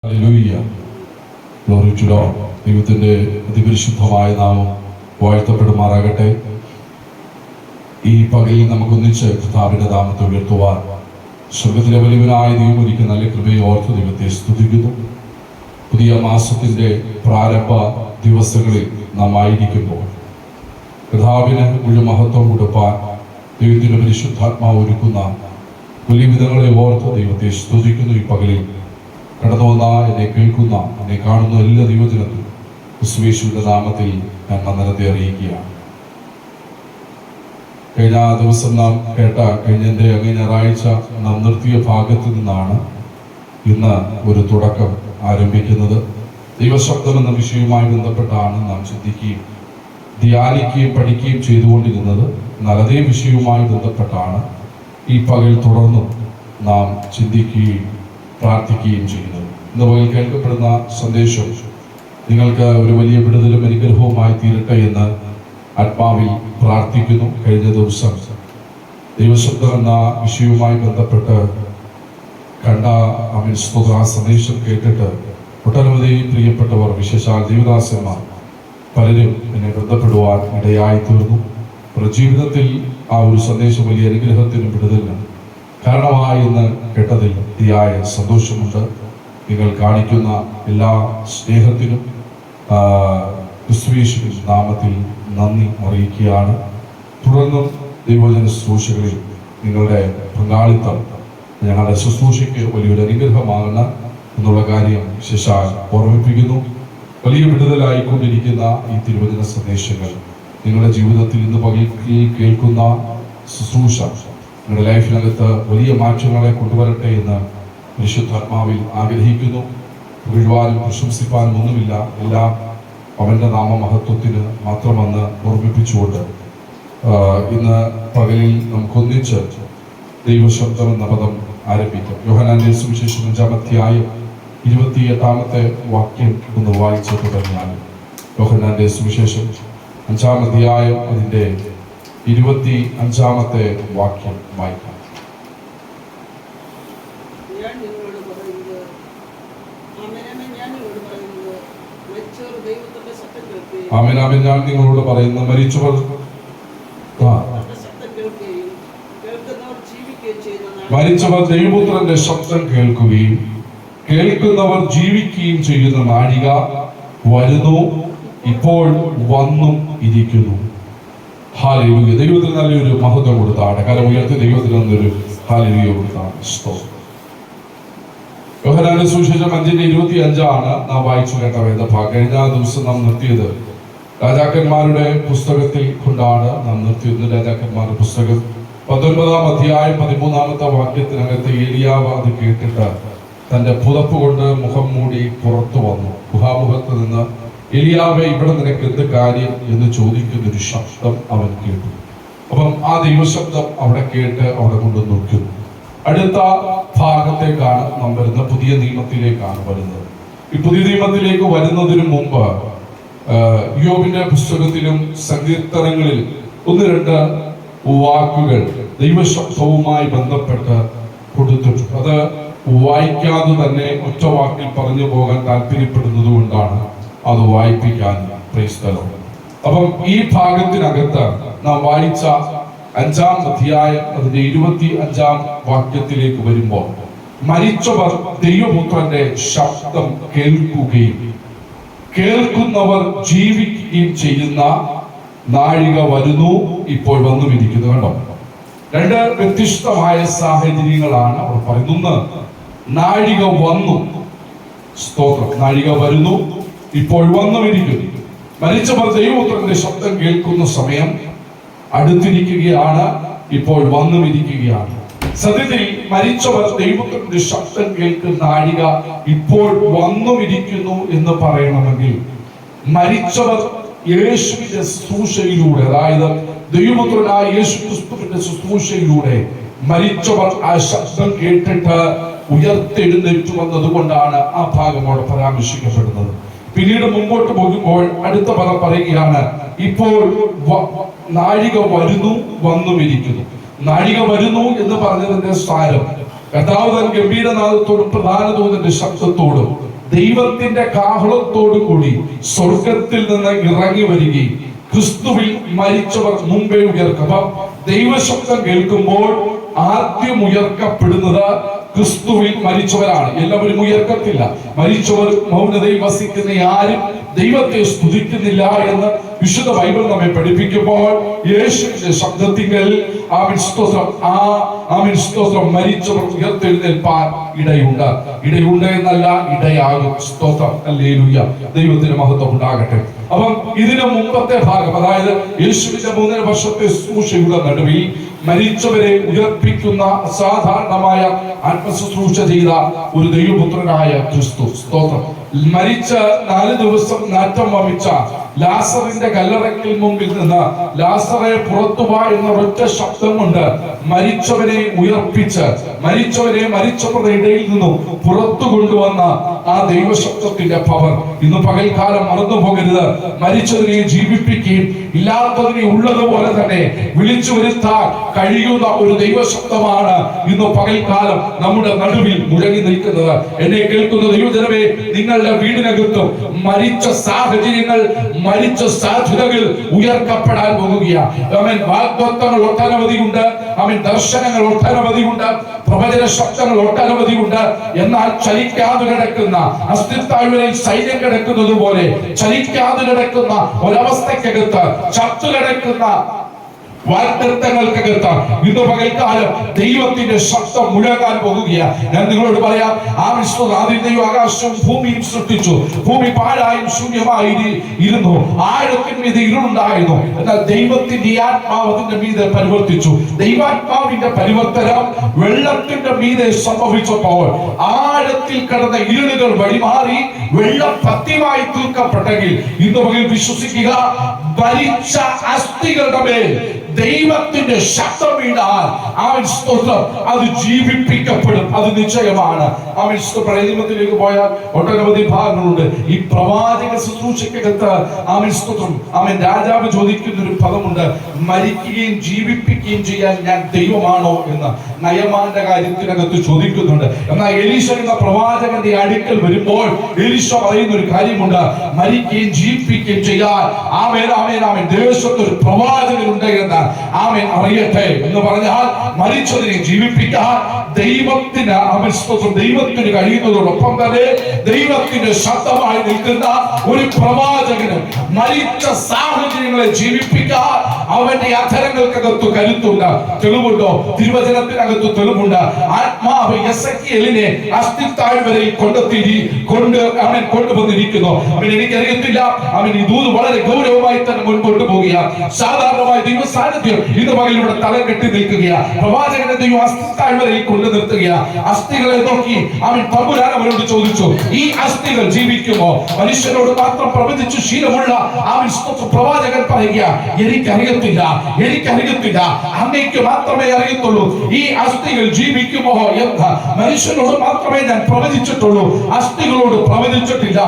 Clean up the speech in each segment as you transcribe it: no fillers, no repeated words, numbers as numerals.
Hallelujah. Glory to Lord. ദൈവത്തിന്റെ അതിപരിശുദ്ധമായ നാമം വാഴ്ത്തപ്പെടുമാറാകട്ടെ. ഈ പകലിൽ നമുക്കൊന്നിച്ച് കർത്താവിന്റെ നാമത്തെ ഉയർത്തുവാൻ സ്വർഗത്തിലെ വലിയവനായ ദൈവം ഒരുക്കുന്ന നല്ല കൃപയെ ഓർത്ത് ദൈവത്തെ സ്തുതിക്കുന്നു. പുതിയ മാസത്തിന്റെ പ്രാരംഭ ദിവസങ്ങളിൽ നാം ആയിരിക്കുമ്പോൾ കർത്താവിന് മുഴുവൻ മഹത്വം കൊടുപ്പാൻ ദൈവത്തിന്റെ പരിശുദ്ധാത്മാവ് ഒരുക്കുന്ന വലിയ വിധങ്ങളെ ഓർത്ത് ദൈവത്തെ സ്തുതിക്കുന്നു. ഈ പകലിൽ കടന്നു വന്ന എന്നെ കേൾക്കുന്ന എന്നെ കാണുന്ന എല്ലാ ദൈവജനത്തിനും യേശുവിന്റെ നാമത്തിൽ ഞാൻ വന്ദനത്തെ അറിയിക്കുകയാണ്. കഴിഞ്ഞ ദിവസം നാം കേട്ട കഴിഞ്ഞ ഞായറാഴ്ച നാം നിർത്തിയ ഭാഗത്ത് നിന്നാണ് ഇന്ന് ഒരു തുടക്കം ആരംഭിക്കുന്നത്. ദൈവശബ്ദം എന്ന വിഷയവുമായി ബന്ധപ്പെട്ടാണ് നാം ചിന്തിക്കുകയും ധ്യാനിക്കുകയും പഠിക്കുകയും ചെയ്തുകൊണ്ടിരുന്നത്. എന്നാൽ അതേ വിഷയവുമായി ബന്ധപ്പെട്ടാണ് ഈ പകൽ തുടർന്നും നാം ചിന്തിക്കുകയും പ്രാർത്ഥിക്കുകയും ചെയ്യുന്നത്. ഇന്ന് പകൽ കേൾക്കപ്പെടുന്ന സന്ദേശം നിങ്ങൾക്ക് ഒരു വലിയ വിടുതലും അനുഗ്രഹവുമായി തീരട്ടെ എന്ന് ആത്മാവിൽ പ്രാർത്ഥിക്കുന്നു. കഴിഞ്ഞ ദിവസം ദൈവശബ്ദം എന്ന വിഷയവുമായി ബന്ധപ്പെട്ട് കണ്ട ആ സന്ദേശം കേട്ടിട്ട് ഒട്ടനവധി പ്രിയപ്പെട്ടവർ, വിശേഷാൽ ദൈവദാസന്മാർ പലരും എന്നെ ബന്ധപ്പെടുവാൻ ഇടയായി തീർന്നു. ജീവിതത്തിൽ ആ ഒരു സന്ദേശം വലിയ അനുഗ്രഹത്തിനും വിടുതലിനും കാരണമായി എന്ന് കേട്ടതിൽ അതിയായ സന്തോഷമുണ്ട്. നിങ്ങൾ കാണിക്കുന്ന എല്ലാ സ്നേഹത്തിനും ക്രിസ്തുയേശുവിന്റെ നാമത്തിൽ നന്ദി അറിയിക്കുകയാണ്. തുടർന്നും ദൈവജന ശുശ്രൂഷകളിൽ നിങ്ങളുടെ പങ്കാളിത്തം ഞങ്ങളുടെ ശുശ്രൂഷയ്ക്ക് വലിയൊരു അനുഗ്രഹമാകണം എന്നുള്ള കാര്യം വിശേഷാൽ ഓർമ്മിപ്പിക്കുന്നു. വലിയ വിടുതലായിക്കൊണ്ടിരിക്കുന്ന ഈ തിരുവചന സന്ദേശങ്ങൾ നിങ്ങളുടെ ജീവിതത്തിൽ ഇന്ന് പകൽ കേൾക്കുന്ന ശുശ്രൂഷ നിങ്ങളുടെ ലൈഫിനകത്ത് വലിയ മാറ്റങ്ങളെ കൊണ്ടുവരട്ടെ എന്ന് പരിശുദ്ധാത്മാവിൽ ആഗ്രഹിക്കുന്നു. പുകഴ്വാനും പ്രശംസിപ്പാനും ഒന്നുമില്ല, എല്ലാം അവന്റെ നാമമഹത്വത്തിന് മാത്രമെന്ന് ഓർമ്മിപ്പിച്ചുകൊണ്ട് ഇന്ന് പകലിൽ നമുക്കൊന്നിച്ച് ദൈവശബ്ദം എന്ന പദം ആരംഭിക്കാം. യോഹന്നാന്റെ സുവിശേഷം 5-ാം അധ്യായം 28-ാമത്തെ വാക്യം ഒന്ന് വായിച്ചു തുടങ്ങിയാൽ. യോഹന്നാന്റെ സുവിശേഷം 5-ാം അധ്യായം അതിന്റെ 25-ാമത്തെ വാക്യം വായിക്കാം. ആമേൻ. ഞാൻ നിങ്ങളോട് പറയുന്നു, മരിച്ചവർ ദൈവപുത്രന്റെ ശബ്ദം കേൾക്കുകയും കേൾക്കുന്നവർ ജീവിക്കുകയും ചെയ്യുന്ന നാഴിക വരുന്നു, ഇപ്പോൾ വന്നും ഇരിക്കുന്നു. ഹല്ലേലൂയ. ദൈവത്തിന് നല്ലൊരു മഹത്വം കൊടുത്താണ്. കരം ഉയർത്തി ദൈവത്തിന് നല്ലൊരു ഹല്ലേലൂയ കൊടുത്താണ്. യോഹന്നാന്റെ സുവിശേഷം 5:25 നാം വായിച്ചു കേട്ട വേദഭാഗം. കഴിഞ്ഞ ദിവസം നാം നിർത്തിയത് രാജാക്കന്മാരുടെ പുസ്തകത്തിൽ കൊണ്ടാണ് നാം നിർത്തിയത്. രാജാക്കന്മാരുടെ പുസ്തകം 19-ാം അധ്യായം 13-ാമത്തെ വാക്യത്തിനകത്ത് ഏലിയാവ് അത് കേട്ടിട്ട് തന്റെ പുതപ്പ് കൊണ്ട് മുഖം മൂടി പുറത്തു വന്നു. ഗുഹാമുഖത്ത് നിന്ന് ഏലിയാവേ, ഇവിടെ നിനക്ക് എന്ത് കാര്യം എന്ന് ചോദിക്കുന്നൊരു ശബ്ദം അവൻ കേട്ടു. അപ്പം ആ ദൈവശബ്ദം അവിടെ കേട്ട് അവിടെ കൊണ്ട് നോക്കുന്നു. അടുത്ത ഭാഗത്തേക്കാണ് നാം വരുന്നത്. പുതിയ നിയമത്തിലേക്കാണ് വരുന്നത്. ഈ പുതിയ നിയമത്തിലേക്ക് വരുന്നതിന് മുമ്പ് യോബിന്റെ പുസ്തകത്തിലും സങ്കീർത്തനങ്ങളിൽ 1-2 വാക്കുകൾ ദൈവശബ്ദവുമായി ബന്ധപ്പെട്ട് കൊടുത്തിട്ടുണ്ട്. അത് വായിക്കാതെ തന്നെ ഒറ്റ വാക്കിൽ പറഞ്ഞു പോകാൻ താല്പര്യപ്പെടുന്നത് കൊണ്ടാണ് അത് വായിപ്പിക്കാൻ പ്രയത്നം. അപ്പം ഈ ഭാഗത്തിനകത്ത് നാം വായിച്ച 5-ാം അധ്യായം അതിന്റെ 25-ാം വാക്യത്തിലേക്ക് വരുമ്പോൾ മരിച്ചവർ ദൈവപുത്രന്റെ ശബ്ദം കേൾക്കുകയും കേൾക്കുന്നവർ ജീവിക്കുകയും ചെയ്യുന്ന നാഴിക വരുന്നു, ഇപ്പോൾ വന്നുമിരിക്കുന്നു. കണ്ടോ, 2 വ്യത്യസ്തമായ സാഹചര്യങ്ങളാണ് അവർ പറയുന്നത്. നാഴിക വന്നു, സ്തോത്രം. നാഴിക വരുന്നു, ഇപ്പോൾ വന്നുമിരിക്കുന്നു. മരിച്ചവർ ദൈവപുത്രന്റെ ശബ്ദം കേൾക്കുന്ന സമയം അടുത്തിരിക്കുകയാണ്, ഇപ്പോൾ വന്നുമിരിക്കുകയാണ്. സത്യത്തിൽ മരിച്ചവർ ദൈവപുത്രന്റെ ശബ്ദം കേൾക്കുന്ന നാഴിക ഇപ്പോൾ വന്നുമിരിക്കുന്നു എന്ന് പറയണമെങ്കിൽ മരിച്ചവർ യേശുവിന്റെ ശുശ്രൂഷയിലൂടെ, അതായത് ദൈവപുത്രനായ യേശു ക്രിസ്തുവിന്റെ ശുശ്രൂഷയിലൂടെ മരിച്ചവർ ആ ശബ്ദം കേട്ടിട്ട് ഉയർത്തെഴുന്നേറ്റു വന്നതുകൊണ്ടാണ് ആ ഭാഗം അവിടെ പരാമർശിക്കപ്പെടുന്നത്. പിന്നീട് മുമ്പോട്ട് പോകുമ്പോൾ അടുത്ത പദം പറയുകയാണ്, ഇപ്പോൾ നാഴിക വരുന്നു, വന്നുമിരിക്കുന്നു. നാഴിക വരുന്നു എന്ന് പറഞ്ഞതിന്റെ സാരം കർത്താവ് തൻ ഗംഭീരനാദത്തോടും പ്രധാന ദൂതന്റെ ശബ്ദത്തോടും ദൈവത്തിന്റെ കാഹളത്തോടു കൂടി സ്വർഗത്തിൽ നിന്ന് ഇറങ്ങി വരികയും ക്രിസ്തുവിൽ മരിച്ചവർ മുമ്പേ ഉയർക്കും. അപ്പം ദൈവശബ്ദം കേൾക്കുമ്പോൾ ആദ്യം ഉയർക്കപ്പെടുന്നത് ക്രിസ്തുവിൽ മരിച്ചവരാണ്. എല്ലാവരും ഉയർക്കത്തില്ല. മരിച്ചവർ മൗനതയിൽ വസിക്കുന്ന ആരും ദൈവത്തെ സ്തുതിക്കുന്നില്ല എന്ന് വിശുദ്ധ ബൈബിൾ നമ്മെ പഠിപ്പിക്കുമ്പോൾ യേശുവിന്റെ ശബ്ദത്തിങ്കൽ സ്തോത്രം മരിച്ചവർ ഉയർത്തെഴുന്നേൽപ്പാൻ ഇടയുണ്ട് എന്നല്ല, ഇടയാകും. സ്തോത്രം, ഹല്ലേലൂയ. ദൈവത്തിന് മഹത്വം ഉണ്ടാകട്ടെ. അപ്പം ഇതിന് മുമ്പത്തെ ഭാഗം, അതായത് യേശുവിന്റെ 3.5 വർഷത്തെ ശുശ്രൂഷയുടെ നടുവിൽ മരിച്ചവരെ ഉയർപ്പിക്കുന്ന അസാധാരണമായ ആത്മശുശ്രൂഷ ചെയ്ത ഒരു ദൈവപുത്രനായ ക്രിസ്തു. സ്തോത്രം. മരിച്ച 4 ദിവസം നാറ്റം വമിച്ച ലാസറിന്റെ കല്ലറയ്ക്കൽ മുമ്പിൽ നിന്ന് ലാസറെ പുറത്തുവാ എന്ന ഒറ്റ ശബ്ദം കൊണ്ട് മരിച്ചവരെ ഉയർപ്പിച്ച് മരിച്ചവരുടെ ഇടയിൽ നിന്നും പുറത്തു കൊണ്ടുവന്ന ആ ദൈവശബ്ദത്തിന്റെ പവർ ഇന്ന് പകൽക്കാലം മറന്നു പോകരുത്. മരിച്ചതിനെ ജീവിപ്പിക്കുകയും ഇല്ലാത്തതിനെ ഉള്ളതുപോലെ തന്നെ വിളിച്ചു വരുത്താൻ കഴിയുന്ന ഒരു ദൈവശബ്ദമാണ് ഇന്ന് പകൽക്കാലം നമ്മുടെ നടുവിൽ മുഴങ്ങി നിൽക്കുന്നത്. എന്നെ കേൾക്കുന്ന ദൈവജനമേ, നിങ്ങളുടെ വീടിനകത്തും മരിച്ച സാഹചര്യങ്ങൾ, മരിച്ച സാധ്യതകൾ ഉയർക്കപ്പെടാൻ പോകുകയാണ്. വാഗ്ദത്തങ്ങൾ ഒട്ടനവധിയുണ്ട്, ദർശനങ്ങൾ ഒട്ടനവധിയുണ്ട്, പ്രവചന ശബ്ദങ്ങൾ ഒട്ടനവധിയുണ്ട്. എന്നാൽ ചലിക്കാതെ കിടക്കുന്ന, അസ്തിത്വങ്ങളിൽ സൈന്യം കിടക്കുന്നത് പോലെ ചലിക്കാതെ കിടക്കുന്ന ഒരവസ്ഥക്കകത്ത്, ചത്തുകിടക്കുന്ന വാഗ്ദത്തങ്ങൾക്കകത്ത് ഇന്ന് പകൽക്കാലം ദൈവത്തിന്റെ ശബ്ദം മുഴങ്ങാൻ പോകുകയാണ്. ഞാൻ നിങ്ങളോട് പറയാം, ആദ്യം ദൈവം ആകാശവും ഭൂമിയും സൃഷ്ടിച്ചു. ഭൂമി പാഴായും ശൂന്യമായി ഇരുന്നു. ആഴത്തിന്മീതെ ഇരുളുണ്ടായിരുന്നു. എന്നാൽ ദൈവത്തിന്റെ ആത്മാവ് അതിന്റെ മീതെ പരിവർത്തിച്ചു. ദൈവാത്മാവിന്റെ പരിവർത്തനം വെള്ളത്തിന്റെ മീതെ സംഭവിച്ചപ്പോൾ ആഴത്തിൽ കിടന്ന ഇരുളുകൾ വഴിമാറി വെള്ളം പത്യമായി തീർക്കപ്പെട്ടെങ്കിൽ ഇന്ന് പകൽ വിശ്വസിക്കുക, മരിച്ച അസ്ഥികളുടെ മേൽ ദൈവത്തിന്റെ ശബ്ദം വീണാൽ സ്തോത്രം, അത് ജീവിപ്പിക്കപ്പെടും. അത് നിശ്ചയമാണ്. നിയമത്തിലേക്ക് പോയാൽ ഒട്ടനവധി ഭാഗങ്ങളുണ്ട്. ഈ പ്രവാചക ശുശ്രൂഷയ്ക്കകത്ത് സ്തോത്രം രാജാവ് ചോദിക്കുന്ന ഒരു പദമുണ്ട്, മരിക്കുകയും ജീവിപ്പിക്കുകയും ചെയ്യാൻ ഞാൻ ദൈവമാണോ എന്ന് നയമാന്റെ കാര്യത്തിനകത്ത് ചോദിക്കുന്നുണ്ട്. എന്നാൽ എലീശ എന്ന പ്രവാചകന്റെ അടുക്കൽ വരുമ്പോൾ എലീശ പറയുന്ന ഒരു കാര്യമുണ്ട്, മരിക്കുകയും ജീവിപ്പിക്കുകയും ചെയ്യാൻ ദേശത്ത് ഒരു പ്രവാചകനുണ്ട് എന്ന് അറിയട്ടെ എന്ന് പറഞ്ഞാൽ മരിച്ചതിനെ ജീവിപ്പിക്കാൻ ദൈവത്തിന് കഴിയുന്നതോടൊപ്പം തന്നെ ദൈവത്തിന്റെ ശബ്ദമായി നിൽക്കുന്ന ഒരു പ്രവാചകന് മരിച്ച സാഹചര്യങ്ങളെ ജീവിപ്പിക്കാൻ അവന്റെ അധരങ്ങൾക്കകത്ത് കരുത്തുണ്ട്. തെളിവുണ്ടോ? തിരുവചനത്തിനകത്ത് തെളിവുണ്ട്. ആത്മാവ് എസെക്കിയേലിനെ അസ്ഥിത്താഴ്വരയിൽ കൊണ്ടുവന്നിരിക്കുന്നു. എനിക്കറിയത്തില്ല, ഈ ദൂത് വളരെ ഗൗരവമായി തന്നെ മുൻപോട്ട് പോവുകയാണ്. സാധാരണമായി ദൈവ സാന്നിധ്യം ഇന്ന് പകൽ ഇവിടെ തല കെട്ടി നിൽക്കുകയാണ്. പ്രവാചകനെ ദൈവം അസ്ഥിത്താഴ്വരയിൽ കൊണ്ടു നിർത്തുകയാണ്. അസ്ഥികളെ നോക്കി തമ്പുരാൻ അവരോട് ചോദിച്ചു, ഈ അസ്ഥികൾ ജീവിക്കുമോ? മനുഷ്യരോട് മാത്രം പ്രവചിച്ചു ശീലമുള്ള പ്രവാചകൻ പറയുക, എനിക്കറിയത്തില്ല, അങ്ങേക്ക് മാത്രമേ അറിയത്തുള്ളൂ ഈ അസ്ഥികൾ ജീവിക്കുമോ എന്ന്. മനുഷ്യനോട് മാത്രമേ ഞാൻ പ്രവചിച്ചിട്ടുള്ളൂ, അസ്ഥികളോട് പ്രവചിച്ചിട്ടില്ല.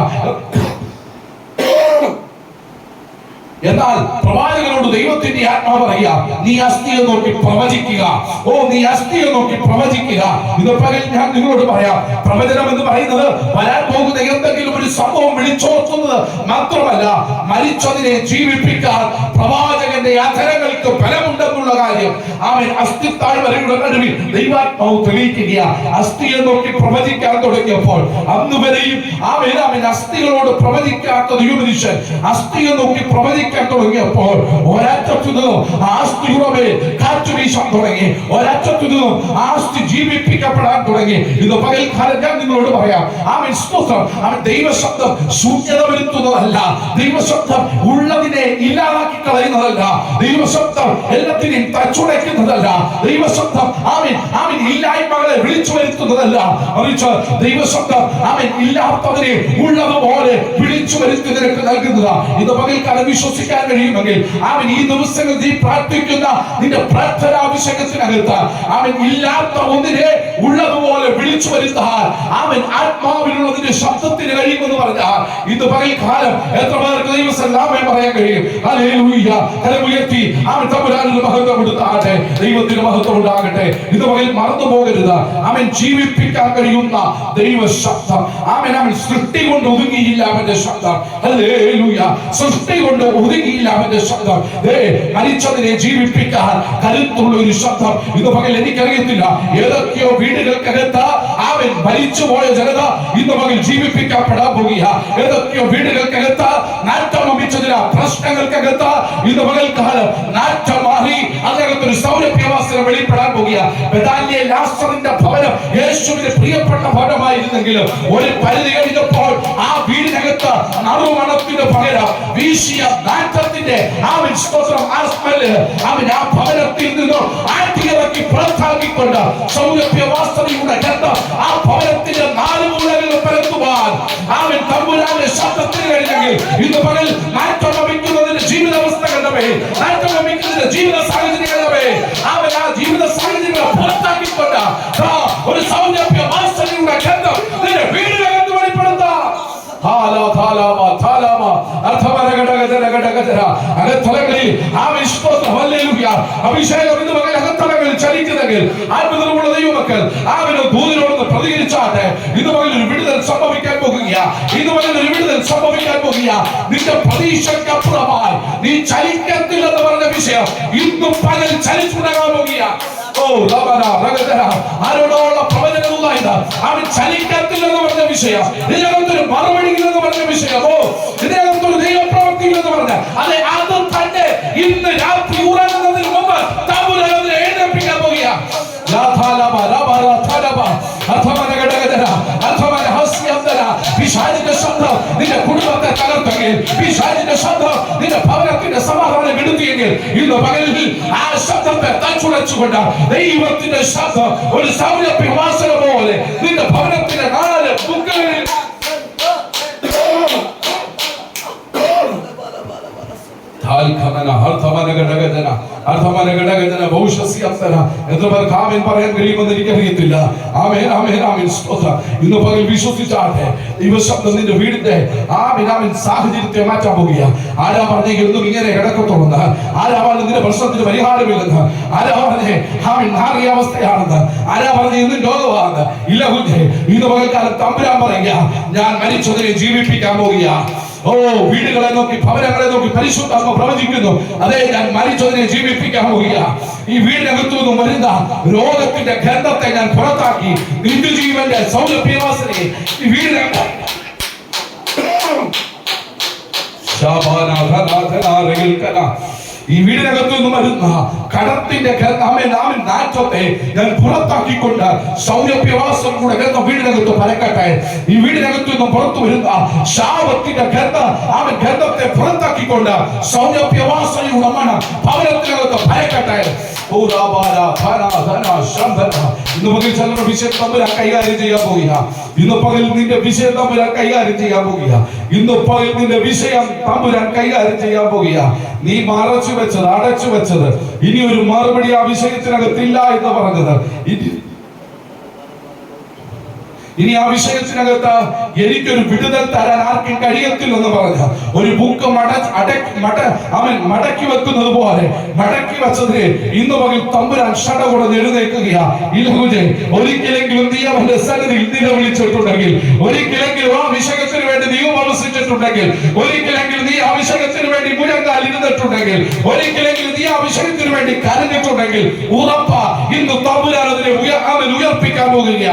എന്നാൽ പ്രവാചകനോട് ദൈവത്തിന്റെ ആത്മാവ് പറയാ, നീ അസ്ഥിയെ നോക്കി പ്രവചിക്കുക. നീ അസ്ഥിയെ നോക്കി പ്രവചിക്കുക. ഇത് പകൽ ഞാൻ നിങ്ങളോട് പറയാം, പ്രവചനം എന്ന് പറയുന്നത് വരാൻ പോകുന്ന എന്തെങ്കിലും ഒരു സംഭവം വിളിച്ചോർത്തുന്നത് മാത്രമല്ല, മരിച്ചതിനെ ജീവിപ്പിക്കാൻ പ്രവാചകന്റെ അധരങ്ങൾക്ക് ബലമുണ്ടെന്നുള്ള കാര്യം അസ്ഥിത്താഴ്വരയുടെ നടുവിൽ ദൈവാത്മാവ് തെളിയിക്കുക. അസ്ഥിയെ നോക്കി പ്രവചിക്കാൻ തുടങ്ങിയപ്പോൾ അന്ന് വരെയും അസ്ഥികളോട് പ്രവചിക്കാത്ത ദൈവമനുഷ്യൻ അസ്ഥിയെ നോക്കി പ്രവചിക്കാൻ തുടങ്ങിയപ്പോൾ ഒരറ്റത്തു നിന്നും ആസ്തിയുടെ കാറ്റ് വീശാൻ തുടങ്ങി, ഒരറ്റത്തു നിന്നും ആസ്തി ജീവിപ്പിക്കപ്പെടാൻ തുടങ്ങി. ഇത് പകൽക്കാലം ഞാൻ നിങ്ങളോട് പറയാം, ദൈവശബ്ദം ശൂന്യത വരുത്തുന്നതല്ല, ദൈവശബ്ദം ഉള്ളതിനെ ഇല്ലാതാക്കി കളയുന്നതല്ല, ദൈവശബ്ദം എല്ലാത്തിനെയും തച്ചുടയ്ക്കുന്നതല്ല, ദൈവശബ്ദം ഇല്ലായ്മകളെ വിളിച്ചു വരുത്തുന്നതല്ല, മറിച്ച് ദൈവശബ്ദം ഇല്ലാത്തതിനെ ഉള്ളതുപോലെ വിളിച്ചു വരുത്തി നിനക്ക് നൽകുന്നതാ. ഇത് പകൽക്കാലം വിശ്വസിക്കാൻ കഴിയുമെങ്കിൽ ഈ ദിവസങ്ങൾ നീ പ്രാർത്ഥിക്കുന്ന നിന്റെ പ്രാർത്ഥന അഭിഷേകത്തിനകത്ത് ഇല്ലാത്ത ഒന്നിനെ ഉള്ളതുപോലെ വിളിച്ചു വരുത്താൻ ആത്മാവിലുള്ളതിന്റെ ശബ്ദത്തിന് കഴിയുമെന്ന് പറഞ്ഞാൽ ഈ ഇന്ന് പകൽക്കാലം എത്ര പേർക്ക് ദൈവസല്ലാമേ പറയാൻ കഴിയും? ഹല്ലേലൂയ. കരമുയർത്തി അവൻ തമ്പുരാനൊരു മഹത്വം കൊടുത്താട്ടെ. ദൈവത്തിന് മഹത്വം ഉണ്ടാകട്ടെ. ഇത് പകൽ മറന്നു പോകരുത്. അവൻ ജീവിപ്പിക്കാൻ കഴിയുന്ന ദൈവ ശബ്ദം. അവൻ സൃഷ്ടി കൊണ്ട് ഒതുങ്ങിയില്ല അവന്റെ ശബ്ദം. ഹല്ലേലൂയ. സൃഷ്ടി കൊണ്ട് ഒതുങ്ങിയില്ല അവന്റെ ശബ്ദം. മരിച്ചതിനെ ജീവിപ്പിക്കാൻ കരുത്തുള്ള ഒരു ശബ്ദം. ഇത് പകൽ എനിക്കറിയത്തില്ല, ഏതൊക്കെയോ വീടുകൾക്കകത്ത് അവൻ മരിച്ചുപോയ ജനത ഇന്ന് പകൽ ജീവിപ്പിക്കപ്പെടാൻ പോകുക. ഏതൊക്കെയോ വീടുകൾക്കകത്ത് നാറ്റം വമിച്ചതിന് പ്രശ്നങ്ങൾക്കകത്ത് ഇന്ന് പകൽക്കാലം നാറ്റം മാറി അതിനകത്തൊരു സൗരഭ്യവാസന വെളിപ്പെടാൻ പോകുക. ബെഥാന്യയിൽ ലാസറിന്റെ ഭവനം യേശുവിന് പ്രിയപ്പെട്ട ഭവനമായിരുന്നെങ്കിലും ഒരു പരിധി കഴിഞ്ഞപ്പോൾ ആ വീടിനകത്ത് നറുമണത്തിന് പകരം വീശിയ നാറ്റത്തിന്റെ അവൻ സ്തോത്രം ആ സ്മെല്ല് അവൻ ആ ഭവനത്തിൽ നിന്നും ആട്ടിയിറക്കി പുറത്താക്കിക്കൊണ്ട് സൗരഭ്യവാസനയുടെ ഗന്ധം ആ ഭവനത്തിന്റെ നാല് മൂലകളിൽ പരത്തുവാൻ അവൻ തമ്പുരാന്റെ ശബ്ദത്തിന് കഴിഞ്ഞെങ്കിൽ ഇന്ന് പകൽ നാറ്റം വമിക്കുന്നതിന്റെ ജീവിതാവസ്ഥ കണ്ടവേ, നാറ്റം വമിക്കുന്നതിന്റെ ജീവിത സാഹചര്യം കണ്ടവേ, അവൻ ആ ജീവിത സാഹചര്യങ്ങളെ പുറത്താക്കിക്കൊണ്ട് ഒരു സൗരഭ്യവാസനയുടെ ഗന്ധം നിന്റെ വീടിനകത്ത് വെളിപ്പെടുത്താം. അഭിഷേകം ഇന്ന് മകൻ അകത്തളങ്ങളിൽ ചലിക്കുന്നെങ്കിൽ അത്ഭുതമുള്ള ദൈവമക്കൾ അവന് ദൂതനോട് പ്രതികരിച്ചാട്ടെ. ഇന്ന് മകൻ ഒരു വിടുതൽ സംഭവിക്കാൻ പോകുക. ഇന്ന് മകൻ ഒരു വിടുതൽ സംഭവിക്കാൻ പോകുക. നിന്റെ പ്രതീക്ഷയ്ക്കപ്പുറമായി നീ ചലിക്കത്തില്ലെന്ന് പറഞ്ഞ വിഷയം ഇന്നും പകൽ ചലിച്ചുണ്ടാകാൻ പോകുക. ആരോടുള്ള പ്രവചനമുണ്ടായത് അവൻ ചലിക്കത്തില്ലെന്ന് പറഞ്ഞ വിഷയം, ഇതിനകത്തൊരു മറുപടിയില്ലെന്ന് പറഞ്ഞ വിഷയമോ, ഇതിനകത്തൊരു ദൈവപ്രവൃത്തിയില്ലെന്ന് പറഞ്ഞ അതെ, അത് തന്നെ ഇന്ന് രാത്രി ഉറങ്ങുന്നതിന് മുമ്പ് തമ്പുരാനെ എഴുന്നേൽപ്പിക്കാൻ പോകുക. പിശാചിന്റെ ശബ്ദം നിന്റെ കുടുംബത്തെ തകർത്തെങ്കിൽ, പിശാചിന്റെ ശബ്ദം നിന്റെ ഭവനത്തിന്റെ സമാധാനം കെടുത്തിയെങ്കിൽ ഇന്ന് പകലിൽ ആ ശബ്ദത്തെ തച്ചുടച്ചുകൊണ്ട് ദൈവത്തിന്റെ ശബ്ദം ഒരു സൗരഭ്യവാസന പോലെ നിന്റെ ഭവനത്തിന്റെ നാല് മുകളിൽ പറയാൻ കഴിയുമെന്ന് എനിക്കറിയത്തില്ല. ഇന്ന് പകൽ വിശ്വസിച്ചാട്ടെ. ദൈവശബ്ദം നിന്റെ വീടിന്റെ സാഹചര്യത്തെ മാറ്റാൻ പോകുക. ആരാ പറഞ്ഞേ ഒന്നും ഇങ്ങനെ കിടക്കത്തുള്ളെന്ന്? ആരാ പറഞ്ഞ നിന്റെ പ്രശ്നത്തിന് പരിഹാരമില്ലെന്ന്? ആരാ പറഞ്ഞേ നാറിയ അവസ്ഥയാണെന്ന്? ആരാ പറഞ്ഞ ഇന്നും രോഗമാണെന്ന്? ഇല്ല കുഞ്ഞെ, ഇന്ന് പകൽക്കാലം തമ്പുരാൻ പറയുക, ഞാൻ മരിച്ചതിനെ ജീവിപ്പിക്കാൻ പോകുക. ഓ, വീടുകളെ നോക്കി ഭവനങ്ങളെ നോക്കി പരിശുദ്ധാത്മ പ്രവചിക്കുന്നു. അതെ, ഞാൻ മരിച്ചതിനെ ജീവിപ്പിക്കാൻ പോകുക. ഈ വീടിനകത്തു നിന്നും വരുന്ന രോഗത്തിന്റെ ഗന്ധത്തെ ഞാൻ പുറത്താക്കി നിത്യജീവന്റെ സൗരഭ്യവാസനയെ ഈ വീടിനകത്ത് ഈ വീടിനകത്തു നിന്നും വരുന്ന കടത്തിന്റെ നാറ്റത്തെ ഞാൻ പുറത്താക്കിക്കൊണ്ട് സൗരഭ്യവാസം കൂടെ വീടിനകത്ത് പരക്കട്ടെ. ഈ വീടിനകത്തു നിന്നും പുറത്തു വരുന്ന ശാപത്തിന്റെ ഗന്ധത്തെ പുറത്താക്കിക്കൊണ്ട് സൗരഭ്യവാസനയുടെ മണം ഭവനത്തിനകത്ത് പരക്കട്ടെ. ഇന്ന് പകൽ ചിലരുടെ വിഷയം തമ്പുരാൻ കൈകാര്യം ചെയ്യാൻ പോകുക. ഇന്ന് പകൽ നിന്റെ വിഷയം തമ്പുരാൻ കൈകാര്യം ചെയ്യാൻ പോകുക. ഇന്ന് പകൽ നിന്റെ വിഷയം തമ്പുരാൻ കൈകാര്യം ചെയ്യാൻ പോകുക. നീ മറച്ചു വെച്ചത്, അടച്ചു വെച്ചത്, ഇനി ഒരു മറുപടി ആ വിഷയത്തിനകത്തില്ല എന്ന് പറഞ്ഞത്, ഇനി ആ വിഷയത്തിനകത്ത് എനിക്കൊരു വിടുതൽ തരാൻ ആർക്കും കഴിയത്തില്ലെന്ന് പറഞ്ഞ ഒരു ബുക്ക് അവൻ മടക്കി വെക്കുന്നത് പോലെ മടക്കി വെച്ചതിനെ ഇന്ന് പകൽ തമ്പുരാൻ ഷടകൂടെ എഴുന്നേൽക്കുകയാ. ഇലകുജെ, ഒരിക്കലെങ്കിലും നീ അവന്റെ സന്നിധിയിൽ നിലവിളിച്ചിട്ടുണ്ടെങ്കിൽ, ഒരിക്കലെങ്കിലും ആ വിഷയത്തിന് വേണ്ടി നീ ഉപവസിച്ചിട്ടുണ്ടെങ്കിൽ, ഒരിക്കലെങ്കിലും നീ ആ വിഷയത്തിന് വേണ്ടി മുഴങ്കാൽ ഇരുന്നിട്ടുണ്ടെങ്കിൽ, ഒരിക്കലെങ്കിലും നീ ആ വിഷയത്തിന് വേണ്ടി കരഞ്ഞിട്ടുണ്ടെങ്കിൽ, ഉറപ്പാ ഇന്ന് തമ്പുരാൻ അതിനെ അവൻ ഉയർപ്പിക്കാൻ പോകുക.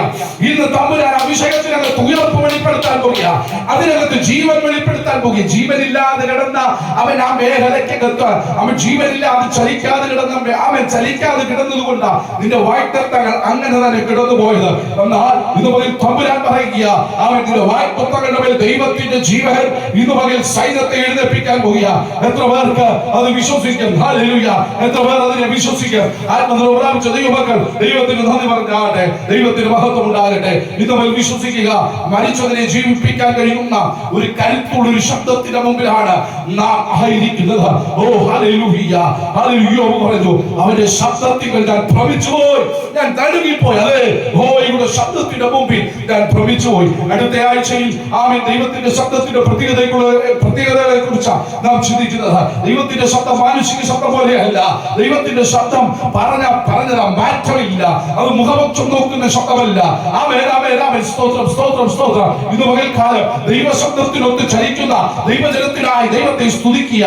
ഇന്ന് തമ്പുരാൻ അഭിഷേകത്തിനകത്ത് ഉയർപ്പ് വെളിപ്പെടുത്താൻ പോകുക. അതിനകത്ത് ജീവൻ വെളിപ്പെടുത്താൻ പോകുക. ജീവനില്ലാതെ കിടന്ന അവൻ ആ മേഖലയ്ക്കകത്ത് അവൻ ജീവനില്ലാതെ ചലിക്കാതെ കിടന്ന അവൻ ചലിക്കാതെ കിടന്നതുകൊണ്ട് നിന്റെ വായ്ത്തങ്ങൾ അങ്ങനെ തന്നെ കിടന്നു പോയത്. എന്നാൽ ഇത് പകൽ തമ്പുരാൻ പറയുക, അവൻ നിന്റെ വായ്ത്തങ്ങളുടെ മേൽ ദൈവത്തിന്റെ ജീവൻ ഇന്ന് പകൽ സൈന്യത്തെ എഴുന്നേൽപ്പിക്കും. ജീവിപ്പിക്കാൻ പോകുക. എത്ര പേർക്ക് അത് വിശ്വസിക്കും? ഹല്ലേലൂയ. എത്ര പേർ അതിനെ വിശ്വസിക്കും? ആത്മനിറവ് പ്രാപിച്ച ദൈവമക്കൾ ദൈവത്തിന് നന്ദി പറഞ്ഞാട്ടെ. ദൈവത്തിന് മഹത്വം ഉണ്ടാകട്ടെ. ഇതുപോലെ വിശ്വസിക്കുക. മരിച്ചതിനെ ജീവിപ്പിക്കാൻ കഴിയുന്ന ഒരു കരുത്തുള്ള ഒരു ശബ്ദത്തിന്റെ മുമ്പിലാണ് നാം ആയിരിക്കുന്നത്. ഓ ഹല്ലേലൂയ, ഹല്ലേലൂയ പറഞ്ഞു, അവന്റെ ശബ്ദത്തിൽ ഞാൻ ഭ്രമിച്ചുപോയി, ഞാൻ തഴുകിപ്പോയി. അതെ, യഹോവയുടെ ശബ്ദത്തിന്റെ മുമ്പിൽ ഞാൻ ഭ്രമിച്ചുപോയി. അടുത്ത ആഴ്ചയിൽ ആമേൻ ദൈവത്തിന്റെ ശബ്ദത്തിന്റെ പ്രത്യേകതകളെ കുറിച്ച് നാം ചിന്തിക്കുന്നത്. ദൈവത്തിന്റെ ശബ്ദം മാനുഷിക ശബ്ദം പോലെയല്ല. ദൈവത്തിന്റെ ശബ്ദം പറഞ്ഞതാ മാറ്റമില്ല. അത് മുഖപക്ഷം നോക്കുന്ന ശബ്ദമല്ല. ആമേൻ ആമേൻ ആമേൻ. സ്തോത്രം സ്തോത്രം സ്തോത്രം. ഇത് പകൽക്കാലം ദൈവശബ്ദത്തിനൊത്ത് ചലിക്കുന്ന ദൈവജനത്തിനായി ദൈവത്തെ സ്തുതിക്കുക.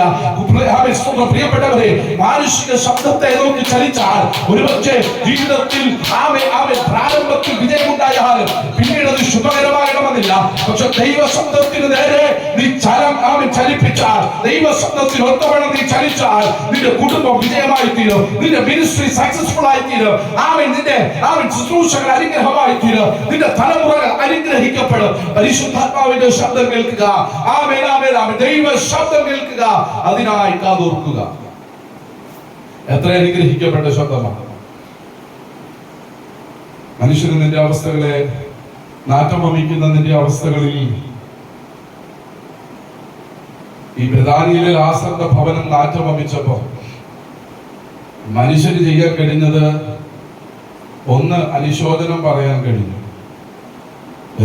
ആമേൻ സ്തോത്രം. പ്രിയപ്പെട്ടവരെ, മാനുഷിക ശബ്ദത്തെ നോക്കി ചലിച്ചാൽ ഒരുപക്ഷെ ജീവിതത്തിൽ ആമേൻ ആമേൻ പ്രാരംഭത്തിൽ വിജയമുണ്ടായാലും പിന്നീട് അത് ശുഭകരമാകണമെന്നില്ല. പക്ഷെ ദൈവശബ്ദത്തിന് നേരെ നീ ചലിപ്പിച്ചാൽ, ദൈവശബ്ദത്തിന് ഒത്തവണ്ണം നീ ചലിച്ചാൽ നിന്റെ കുടുംബം വിജയമായി തീരും, നിന്റെ മിനിസ്ട്രി സക്സസ്ഫുൾ ആയി തീരും. നിന്റെ ശുശ്രൂഷകൾ അനുഗ്രഹമായി തീരും, നിന്റെ തലമുറകൾ അനുഗ്രഹിക്കപ്പെടും. പരിശുദ്ധാത്മാവിന്റെ ശബ്ദം കേൾക്കുക. ആമേൻ ആമേൻ ആമേൻ. ദൈവ ശബ്ദം കേൾക്കുക, അതിനായി കാതോർക്കുക. എത്ര അനുഗ്രഹിക്കപ്പെട്ട ശബ്ദമാണ്. മനുഷ്യന് നിന്റെ അവസ്ഥകളെ നാറ്റം വമിക്കുന്ന നിന്റെ അവസ്ഥകളിൽ ഈ പ്രധാനിയിലെ ലാസറിന്റെ ഭവനം നാറ്റം വമിച്ചപ്പോ മനുഷ്യന് ചെയ്യാൻ കഴിഞ്ഞത് ഒന്ന്, അനുശോചനം പറയാൻ കഴിഞ്ഞു.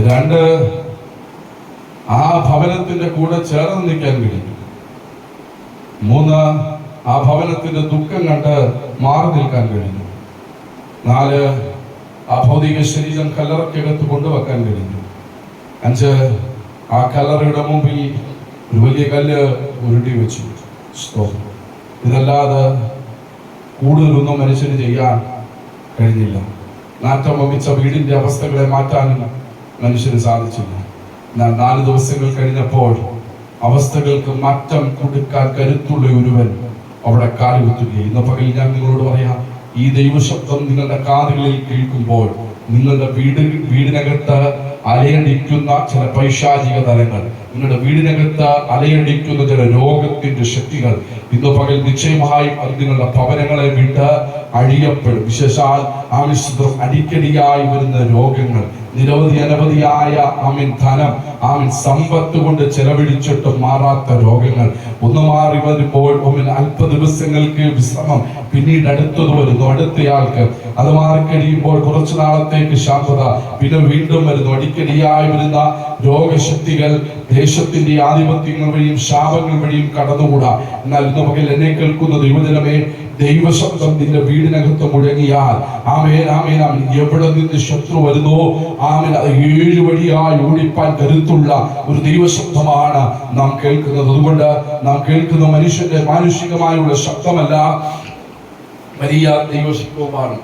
രണ്ട്, ആ ഭവനത്തിന്റെ കൂടെ ചേർന്ന് നിൽക്കാൻ കഴിഞ്ഞു. മൂന്ന്, ആ ഭവനത്തിന്റെ ദുഃഖം കണ്ട് മാറി നിൽക്കാൻ കഴിഞ്ഞു. നാല്, ആ ഭൗതിക ശരീരം കല്ലറയ്ക്കകത്ത് കൊണ്ടുവെക്കാൻ കഴിഞ്ഞു. അഞ്ച്, ആ കല്ലറയുടെ മുമ്പിൽ ഒരു വലിയ കല്ല് ഉരുട്ടി വെച്ചു. ഇതല്ലാതെ കൂടുതലൊന്നും മനുഷ്യന് ചെയ്യാൻ കഴിഞ്ഞില്ല. നാറ്റം വമിച്ച വീടിന്റെ അവസ്ഥകളെ മാറ്റാനും മനുഷ്യന് സാധിച്ചില്ല. എന്നാൽ 4 ദിവസങ്ങൾ കഴിഞ്ഞപ്പോൾ അവസ്ഥകൾക്ക് മാറ്റം കൊടുക്കാൻ കരുത്തുള്ള ഒരുവൻ അവിടെ കാലുകുത്തുകയും. ഇന്ന് പകൽ ഞാൻ നിങ്ങളോട് പറയാം, ഈ ദൈവശബ്ദം നിങ്ങളുടെ കാതുകളിൽ കേൾക്കുമ്പോൾ നിങ്ങളുടെ വീടിനകത്ത് അലയടിക്കുന്ന ചില പൈശാചിക തലങ്ങൾ, നിങ്ങളുടെ വീടിനകത്ത് അലയടിക്കുന്ന ചില രോഗത്തിന്റെ ശക്തികൾ ഇന്ന് പകൽ നിശ്ചയമായും അത് നിങ്ങളുടെ ഭവനങ്ങളെ വിട്ട് അഴിയപ്പെടും. വിശേഷാൽ ആമിശ്രം അടിക്കടിയായി വരുന്ന രോഗങ്ങൾ, അനവധിയായ ധനം സമ്പത്ത് കൊണ്ട് ചെലവഴിച്ചിട്ട് മാറാത്ത രോഗങ്ങൾ, ഒന്ന് മാറി വരുമ്പോൾ അല്പ ദിവസങ്ങൾക്ക് വിശ്രമം, പിന്നീട് അടുത്തത് വരുന്നു, അടുത്തയാൾക്ക് അത് മാറിക്കഴിയുമ്പോൾ കുറച്ചു നാളത്തേക്ക് ശാന്തത, പിന്നെ വീണ്ടും വരുന്നു. അടിക്കടിയായി വരുന്ന രോഗശക്തികൾ ദേശത്തിന്റെ ആധിപത്യങ്ങൾ വഴിയും ശാപങ്ങൾ വഴിയും കടന്നുകൂടാ. എന്നാൽ ഇന്ന് പകൽ എന്നെ കേൾക്കുന്ന ദൈവജനമേ, ദൈവശബ്ദം നിന്റെ വീടിനകത്ത് മുഴങ്ങിയാൽ ആമേൻ ആമേൻ ആമേൻ, എവിടെ നിന്ന് ശത്രു വരുന്നോ ആമേൻ, അത് 7 വഴിയായി ഓടിപ്പാൻ കരുത്തുള്ള ഒരു ദൈവശബ്ദമാണ് നാം കേൾക്കുന്നത്. അതുകൊണ്ട് നാം കേൾക്കുന്ന മനുഷ്യന്റെ മാനുഷികമായുള്ള ശബ്ദമല്ല, വലിയ ദൈവശബ്ദവുമാണ്.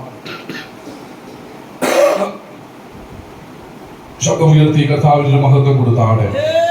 ശബ്ദമുയർത്തി കർത്താവിന് മഹത്വം കൊടുത്താടെ,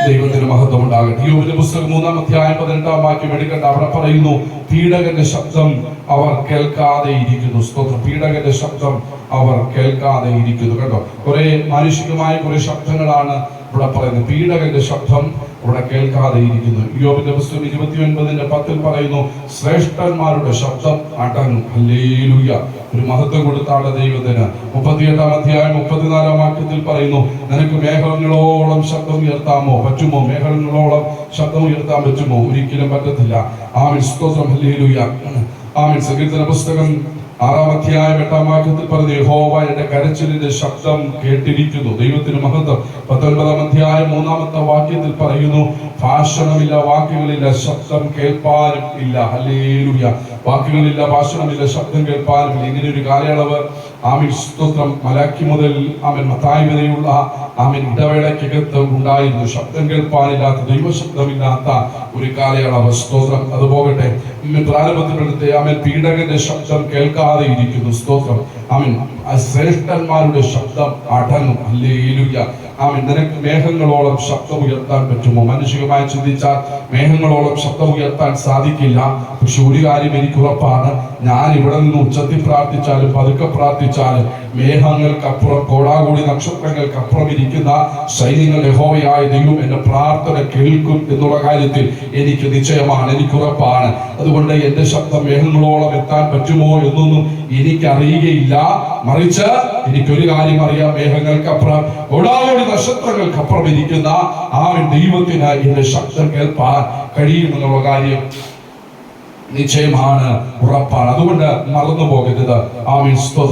ദൈവത്തിന് മഹത്വം ഉണ്ടാകട്ടെ. യോബിന്റെ പുസ്തകം 3-ാം അധ്യായം 18-ാം വാക്യം എടുക്കേണ്ട. അവിടെ പറയുന്നു, പീഡകന്റെ ശബ്ദം അവർ കേൾക്കാതെ ഇരിക്കുന്നു. സ്തോത്രം. പീഡകന്റെ ശബ്ദം അവർ കേൾക്കാതെ ഇരിക്കുന്നു. കേട്ടോ, കുറെ മാനുഷികമായ കുറെ ശബ്ദങ്ങളാണ് ഇവിടെ പറയുന്നത്. പീഡകന്റെ ശബ്ദം ഇവിടെ കേൾക്കാതെ ഇരിക്കുന്നു. യോബിന്റെ പുസ്തകം 29:10 പറയുന്നു, ശ്രേഷ്ഠന്മാരുടെ ശബ്ദം അടങ്ങും. ഹല്ലേലൂയ. ഒരു മഹത്വം കൊടുത്താണ് ദൈവത്തിന്. 38-ാം അധ്യായം 34-ാം വാക്യത്തിൽ പറയുന്നു, നിനക്ക് മേഘങ്ങളോളം ശബ്ദം ഉയർത്താമോ? പറ്റുമോ? മേഘങ്ങളോളം ശബ്ദം ഉയർത്താൻ പറ്റുമോ? ഒരിക്കലും പറ്റത്തില്ല. ആമേൻ. സ്തോത്രം. ഹല്ലേലൂയ. ആമേൻ. സങ്കീർത്തന പുസ്തകം 6-ാം അധ്യായം 8-ാം വാക്യത്തിൽ പറഞ്ഞു, യഹോവ എന്റെ കരച്ചിലിന്റെ ശബ്ദം കേട്ടിരിക്കുന്നു. ദൈവത്തിന് മഹത്വം. 19-ാം അധ്യായം 3-ാമത്തെ വാക്യത്തിൽ പറയുന്നു, ഭാഷണമില്ല, വാക്കുകളില്ല, ശബ്ദം കേൾപ്പാനും ഇല്ല. ഹല്ലേലൂയ. വാക്കുകളില്ല, ഭാഷണമില്ല, ശബ്ദം കേൾപ്പാനും ഇല്ല. ഇങ്ങനെ ഒരു കാലയളവ് ആമേൻ. സ്തോത്രം. മലാക്കി മുതൽ ആമേൻ മത്തായി വരെയുള്ള ആമേൻ ഇടവേളയ്ക്കകത്ത് ഉണ്ടായിരുന്നു. ശബ്ദം കേൾപ്പാനില്ലാത്ത, ദൈവശബ്ദമില്ലാത്ത ഒരു കാലയളവ്. സ്തോത്രം. അത് പോകട്ടെ. പ്രാരംഭത്തിലെടുത്ത് ആമേൻ പീഡകന്റെ ശബ്ദം കേൾക്കാതെ ഇരിക്കുന്നു. സ്തോത്രം. ആമേൻ. ശ്രേഷ്ഠന്മാരുടെ ശബ്ദം അടങ്ങും. ഹല്ലേലൂയ. നിനക്ക് മേഘങ്ങളോളം ശബ്ദമുയർത്താൻ പറ്റുമോ? മാനുഷികമായി ചിന്തിച്ചാൽ മേഘങ്ങളോളം ശബ്ദമുയർത്താൻ സാധിക്കില്ല. പക്ഷെ ഒരു കാര്യം എനിക്ക് ഉറപ്പാണ്, ഞാൻ ഇവിടെ നിന്ന് ഉച്ചത്തിൽ പ്രാർത്ഥിച്ചാലും പതുക്കെ പ്രാർത്ഥിച്ചാലും മേഘങ്ങൾക്കപ്പുറം കോടാകൂടി നക്ഷത്രങ്ങൾക്കപ്പുറം ഇരിക്കുന്ന സൈന്യങ്ങളുടെ യഹോവയായ ദൈവം എന്റെ പ്രാർത്ഥന കേൾക്കും എന്നുള്ള കാര്യത്തിൽ എനിക്ക് നിശ്ചയമാണ്, എനിക്ക് ഉറപ്പാണ്. അതുകൊണ്ട് എന്റെ ശബ്ദം മേഘങ്ങളോളം എത്താൻ പറ്റുമോ എന്നൊന്നും എനിക്കറിയുകയില്ല. മറിച്ച് എനിക്കൊരു കാര്യം അറിയാം, മേഘങ്ങൾക്കപ്പുറം കോടാകൂടി നക്ഷത്രങ്ങൾക്കപ്പുറം ഇരിക്കുന്ന ആ ദൈവത്തിന് എന്റെ ശബ്ദം കേൾപ്പാൻ കഴിയുമെന്നുള്ള കാര്യം നിശ്ചയമാണ്, ഉറപ്പാണ്. അതുകൊണ്ട് മറന്നു പോകരുത്.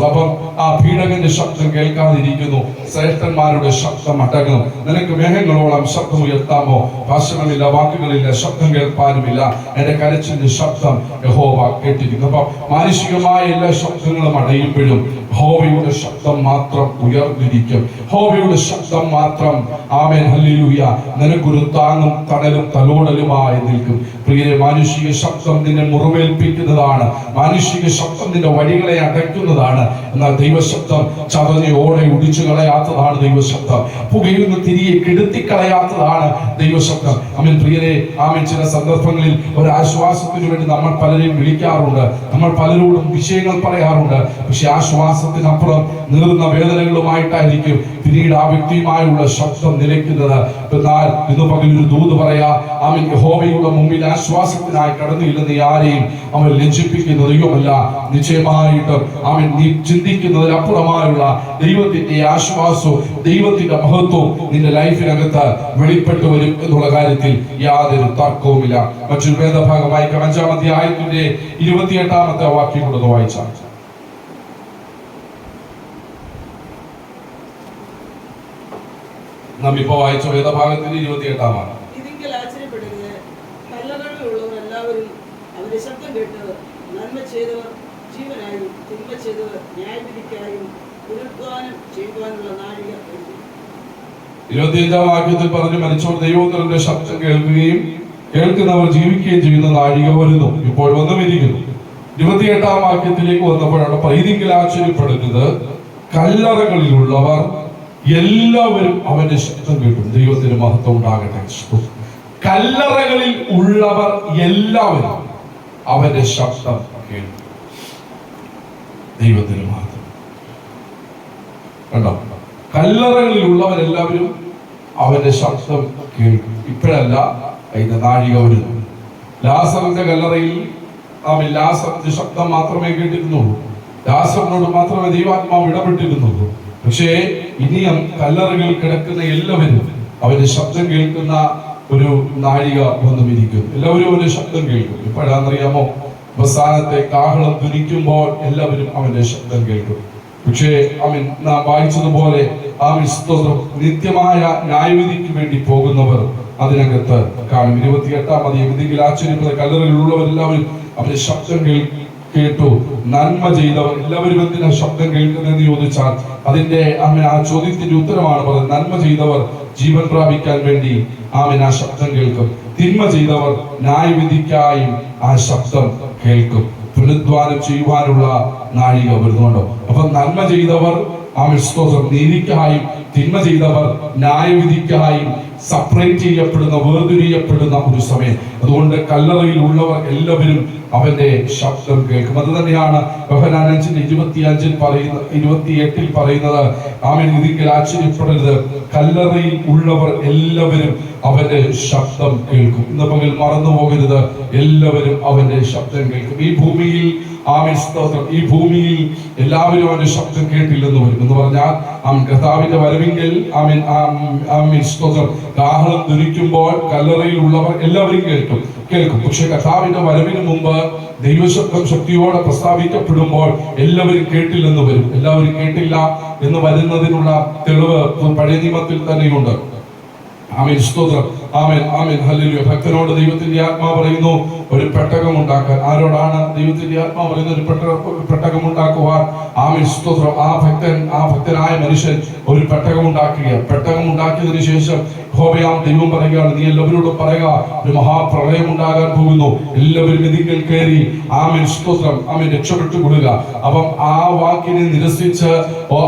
അപ്പം ആ പീഡകന്റെ ശബ്ദം കേൾക്കാതിരിക്കുന്നു, ശ്രേഷ്ഠന്മാരുടെ ശബ്ദം അടങ്ങും. നിനക്ക് മേഘങ്ങളോളം ശബ്ദം ഉയർത്താമോ? ഭാഷകളില്ല, വാക്കുകളില്ല, ശബ്ദം കേൾപ്പാനുമില്ല. എന്റെ കരച്ചിലിന്റെ ശബ്ദം യഹോവ കേട്ടിരിക്കുന്നു. അപ്പൊ മാനുഷികമായ എല്ലാ ശബ്ദങ്ങളും അടയുമ്പോഴും യഹോവയുടെ ശബ്ദം മാത്രം ഉയർന്നിരിക്കും. യഹോവയുടെ ശബ്ദം മാത്രം, ആമേൻ ഹല്ലേലൂയ, നിനക്കൊരു താങ്ങും തണലും തലോടലുമായി നിൽക്കും. പ്രിയരെ, മാനുഷിക ശബ്ദം നിന്നെ മുറിവേൽപ്പിക്കുന്നതാണ്, മാനുഷിക ശബ്ദം നിന്റെ വഴികളെ അടയ്ക്കുന്നതാണ്. എന്നാൽ ദൈവശബ്ദം ചതഞ്ഞോടെ ഒടിച്ചു കളയാത്തതാണ് ദൈവശബ്ദം. പുകയുന്ന തിരികെ കെടുത്തിക്കളയാത്തതാണ് ദൈവശബ്ദം. ആമേൻ പ്രിയരെ, ആമേൻ ചില സന്ദർഭങ്ങളിൽ ഒരു ആശ്വാസത്തിന് വേണ്ടി നമ്മൾ പലരെയും വിളിക്കാറുണ്ട്, നമ്മൾ പലരോടും വിഷയങ്ങൾ പറയാറുണ്ട്. പക്ഷെ ആശ്വാസത്തിനപ്പുറം നീറുന്ന വേദനകളുമായിട്ടായിരിക്കും പിന്നീട് ആ വ്യക്തിയുമായുള്ള ശബ്ദം നിലയ്ക്കുന്നത്. എന്നാൽ ഇന്ന് പകലൊരു ദൂത് പറയാ, ആമേൻ യഹോവയുടെ മുമ്പിൽ ആശ്വാസത്തിനായി കടന്നില്ലെന്ന് ആരെയും അവൻ ലജ്ജിപ്പിക്കുന്ന ദൈവമല്ല. നിശ്ചയമായിട്ടും അവൻ നീ ചിന്തിക്കുന്നതിന് അപ്പുറമായുള്ള ദൈവത്തിന്റെ ആശ്വാസവും ദൈവത്തിന്റെ മഹത്വവും നിന്റെ ലൈഫിനകത്ത് വെളിപ്പെട്ടു വരും എന്നുള്ള കാര്യത്തിൽ യാതൊരു തർക്കവുമില്ല. മറ്റൊരു വേദഭാഗം വായിക്കാം. 5-ാം അധ്യായത്തിന്റെ 28-ാമത്തെ വാക്യം കൂടെ വായിച്ചാൽ, നാം ഇപ്പൊ വായിച്ച വേദഭാഗത്തിന്റെ 28-ാമാണ്. ശബ്ദം കേട്ടവർ നന്മ ചെയ്തവർ ജീവനായും തിന്മ ചെയ്തവർ ന്യായവിധിക്കായും പുനരുദ്ധാനം ചെയ്യുവാനുള്ള നാഴിക. 25-ാം വാക്യത്തിൽ പറഞ്ഞു, മരിച്ചവർ ദൈവത്തിന്റെ ശബ്ദം കേൾക്കുകയും കേൾക്കുന്നവർ ജീവിക്കുകയും ചെയ്യുന്ന നാഴിക വരുന്നു, ഇപ്പോൾ വന്നുമിരിക്കുന്നു. 28-ാം വാക്യത്തിലേക്ക് വന്നപ്പോഴാണ് ഇതിങ്കിൽ ആശ്ചര്യപ്പെടുന്നത്, കല്ലറകളിലുള്ളവർ എല്ലാവരും അവന്റെ ശബ്ദം കേട്ടു. ദൈവത്തിന് മഹത്വം ഉണ്ടാകട്ടെ. കല്ലറകളിൽ ഉള്ളവർ എല്ലാവരും അവന്റെ ശബ്ദം കേട്ടു. ദൈവത്തിന് മഹത്വം. കണ്ടോ, കല്ലറകളിലുള്ളവരെല്ലാവരും അവന്റെ ശബ്ദം കേൾക്കും. ഇപ്പോഴല്ല, അതിന്റെ നാഴിക വരുന്നു. ലാസറിന്റെ കല്ലറയിൽ ലാസറിന്റെ ശബ്ദം മാത്രമേ കേട്ടിരുന്നുള്ളൂ, ലാസറിനോട് മാത്രമേ ദൈവാത്മാവ് ഇടപെട്ടിരുന്നുള്ളൂ. പക്ഷേ ഇനിയും കല്ലറകളിൽ കിടക്കുന്ന എല്ലാവരും അവന്റെ ശബ്ദം കേൾക്കുന്ന ഒരു നാഴിക വന്നുമിരിക്കും. എല്ലാവരും അവന്റെ ശബ്ദം കേൾക്കും. ഇപ്പോഴാണെന്നറിയാമോ, അവസാനത്തെ കാഹളം ധ്വനിക്കുമ്പോൾ എല്ലാവരും അവന്റെ ശബ്ദം കേൾക്കും. പക്ഷേ അവൻ നാം വായിച്ചതുപോലെ നിത്യമായ ന്യായവിധിക്ക് വേണ്ടി പോകുന്നവർ അതിനകത്ത് കാണും. 28-ാം അധ്യായം ആശ്ചര്യപ്പെട്ട കല്ലറകളിലുള്ളവരെല്ലാവരും അവന്റെ ശബ്ദം കേട്ടു. നന്മ ചെയ്തവർ എല്ലാവരും എന്തിനാ ശബ്ദം കേൾക്കുന്നതെന്ന് ചോദിച്ചാൽ അതിന്റെ ആ ചോദ്യത്തിന്റെ ഉത്തരമാണ് പറയുന്നത്. നന്മ ചെയ്തവർ ജീവൻ പ്രാപിക്കാൻ വേണ്ടി ആ ശബ്ദം കേൾക്കും. തിന്മ ചെയ്തവർ ന്യായവിധിക്കായും ആ ശബ്ദം കേൾക്കും. പുനരുദ്ധാനം ചെയ്യുവാനുള്ള നാഴിക വരുന്നുണ്ടോ? അപ്പൊ നന്മ ചെയ്തവർ നീതിക്കായും തിന്മ ചെയ്തവർ ന്യായവിധിക്കായും സെപ്പറേറ്റ് ചെയ്യപ്പെടുന്ന, വേർതിരിയപ്പെടുന്ന ഒരു സമയം. അതുകൊണ്ട് കല്ലറയിൽ ഉള്ളവർ എല്ലാവരും അവന്റെ ശബ്ദം കേൾക്കും. അത് തന്നെയാണ് യോഹന്നാൻ 5:25 പറയുന്ന 28 പറയുന്നത്. ഇതിൽ ആശ്ചര്യപ്പെടരുത്, കല്ലറയിൽ ഉള്ളവർ എല്ലാവരും അവന്റെ ശബ്ദം കേൾക്കും. ഇന്ന് പകൽ മറന്നു പോകരുത്, എല്ലാവരും അവന്റെ ശബ്ദം കേൾക്കും. ഈ ഭൂമിയിൽ ഈ ഭൂമിയിൽ എല്ലാവരും അവന്റെ ശബ്ദം കേട്ടില്ലെന്ന് വരും എന്ന് പറഞ്ഞാൽ കർത്താവിന്റെ വരവെങ്കിൽ കാഹളം ധരിക്കുമ്പോൾ കല്ലറയിൽ ഉള്ളവർ എല്ലാവരും കേൾക്കും. പക്ഷെ കർത്താവിന്റെ വരവിന് മുമ്പ് ദൈവശബ്ദം ശക്തിയോടെ പ്രസ്താവിക്കപ്പെടുമ്പോൾ എല്ലാവരും കേട്ടില്ലെന്ന് വരും. എല്ലാവരും കേട്ടില്ല എന്ന് വരുന്നതിനുള്ള തെളിവ് പഴയ നിയമത്തിൽ തന്നെയുണ്ട്. ആമേൻ, സ്തോത്രം. ആമേൻ, ആമേൻ, ഹല്ലേലൂയ. ഭക്തനോട് ദൈവത്തിന്റെ ആത്മാവ് പറയുന്നു ഒരു പെട്ടകം ഉണ്ടാക്കാൻ. ആരോടാണ് ദൈവത്തിന്റെ ആത്മാവ് പറയുന്നത്? ഒരു പെട്ടകം ഉണ്ടാക്കുവാൻ. ആമേൻ, സ്തോത്രം. ആ ഭക്തനായ മനുഷ്യൻ ഒരു പെട്ടകം ഉണ്ടാക്കുക. പെട്ടകം ഉണ്ടാക്കിയതിനു ശേഷം യഹോവയാം ദൈവം പറയുകയാണ്, നീ എല്ലാവരോടും പറയുക, ഒരു മഹാപ്രളയം ഉണ്ടാകാൻ പോകുന്നു, എല്ലാവരും ഇതിൽ കയറി ആമേൻ, സ്തോത്രം, ആമേൻ, രക്ഷപ്പെട്ടു കൊടുക്കുക. അപ്പം ആ വാക്കിനെ നിരസിച്ച്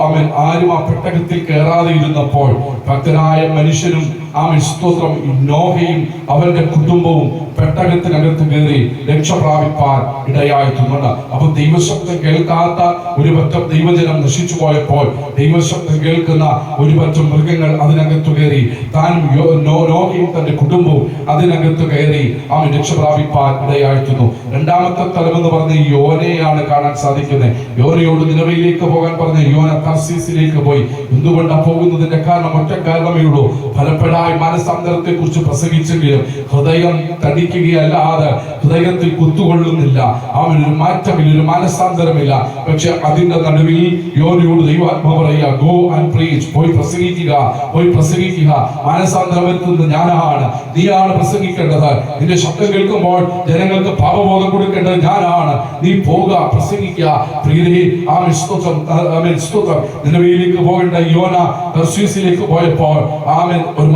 ആമേൻ ആരും ആ പെട്ടകത്തിൽ കയറാതെ ഇരുന്നപ്പോൾ ഭക്തനായ മനുഷ്യനും ആമേൻ, സ്തോത്രം, നോഹയും അവന്റെ കുടുംബവും പെട്ടകത്തിനകത്ത് കയറി രക്ഷ പ്രാപിപ്പാൻ ഇടയായിട്ടുണ്ട്. അപ്പൊ ദൈവശബ്ദം കേൾക്കാത്ത ഒരു പറ്റം ദൈവജനം നശിച്ചു പോയപ്പോൾ ദൈവശബ്ദം കേൾക്കുന്ന ഒരു പറ്റം മൃഗങ്ങൾ അതിനകത്ത് കയറി, താനും നോഹയും തന്റെ കുടുംബവും അതിനകത്ത് കയറി അവൻ രക്ഷ പ്രാപിപ്പാൻ ഇടയായിട്ടുണ്ട്. രണ്ടാമത്തെ തലം എന്ന് പറഞ്ഞ യോനയാണ് കാണാൻ സാധിക്കുന്നത്. യോനയോട് നിനവയിലേക്ക് പോകാൻ പറഞ്ഞ യോന തർശീസിലേക്ക് പോയി. എന്തുകൊണ്ടാണ് പോകുന്നതിന്റെ കാരണം? ഒറ്റ കാരണമേ ഉള്ളൂ, ഫലപ്പെടാൻ മനസ്സാന്തരത്തെ കുറിച്ച് പ്രസംഗിച്ചെങ്കിലും ഹൃദയം തടിക്കുകയല്ലാതെ ഹൃദയത്തിൽ കുത്തുകൊള്ളുന്നില്ല. അവനൊരു മാറ്റമില്ല, ഒരു മനസ്സാന്തരമില്ല. പക്ഷെ അതിന്റെ നടുവിൽ യോനയോട് ദൈവാത്മാവ് പറയുക, ഗോ ആൻഡ് പ്രീച്ച്, പോയി പ്രസംഗിക്കുക, പോയി പ്രസംഗിക്കുക. മനസ്സാന്തരം വരുത്തുന്നത് ഞാനാണ്, നീയാണ് പ്രസംഗിക്കേണ്ടത്. നിന്റെ ശബ്ദം കേൾക്കുമ്പോൾ ജനങ്ങൾക്ക് പാപബോധം കൊടുക്കേണ്ടത് ഞാനാണ്. നീ പോവുക, പ്രസംഗിക്കുക. പ്രിയരേ, ആമേൻ, സ്തോത്രം, ആമേൻ, സ്തോത്രം. നിനവയിലേക്ക് പോകേണ്ട യോന തർശീസിലേക്ക് പോയപ്പോൾ ആമേൻ ഒരു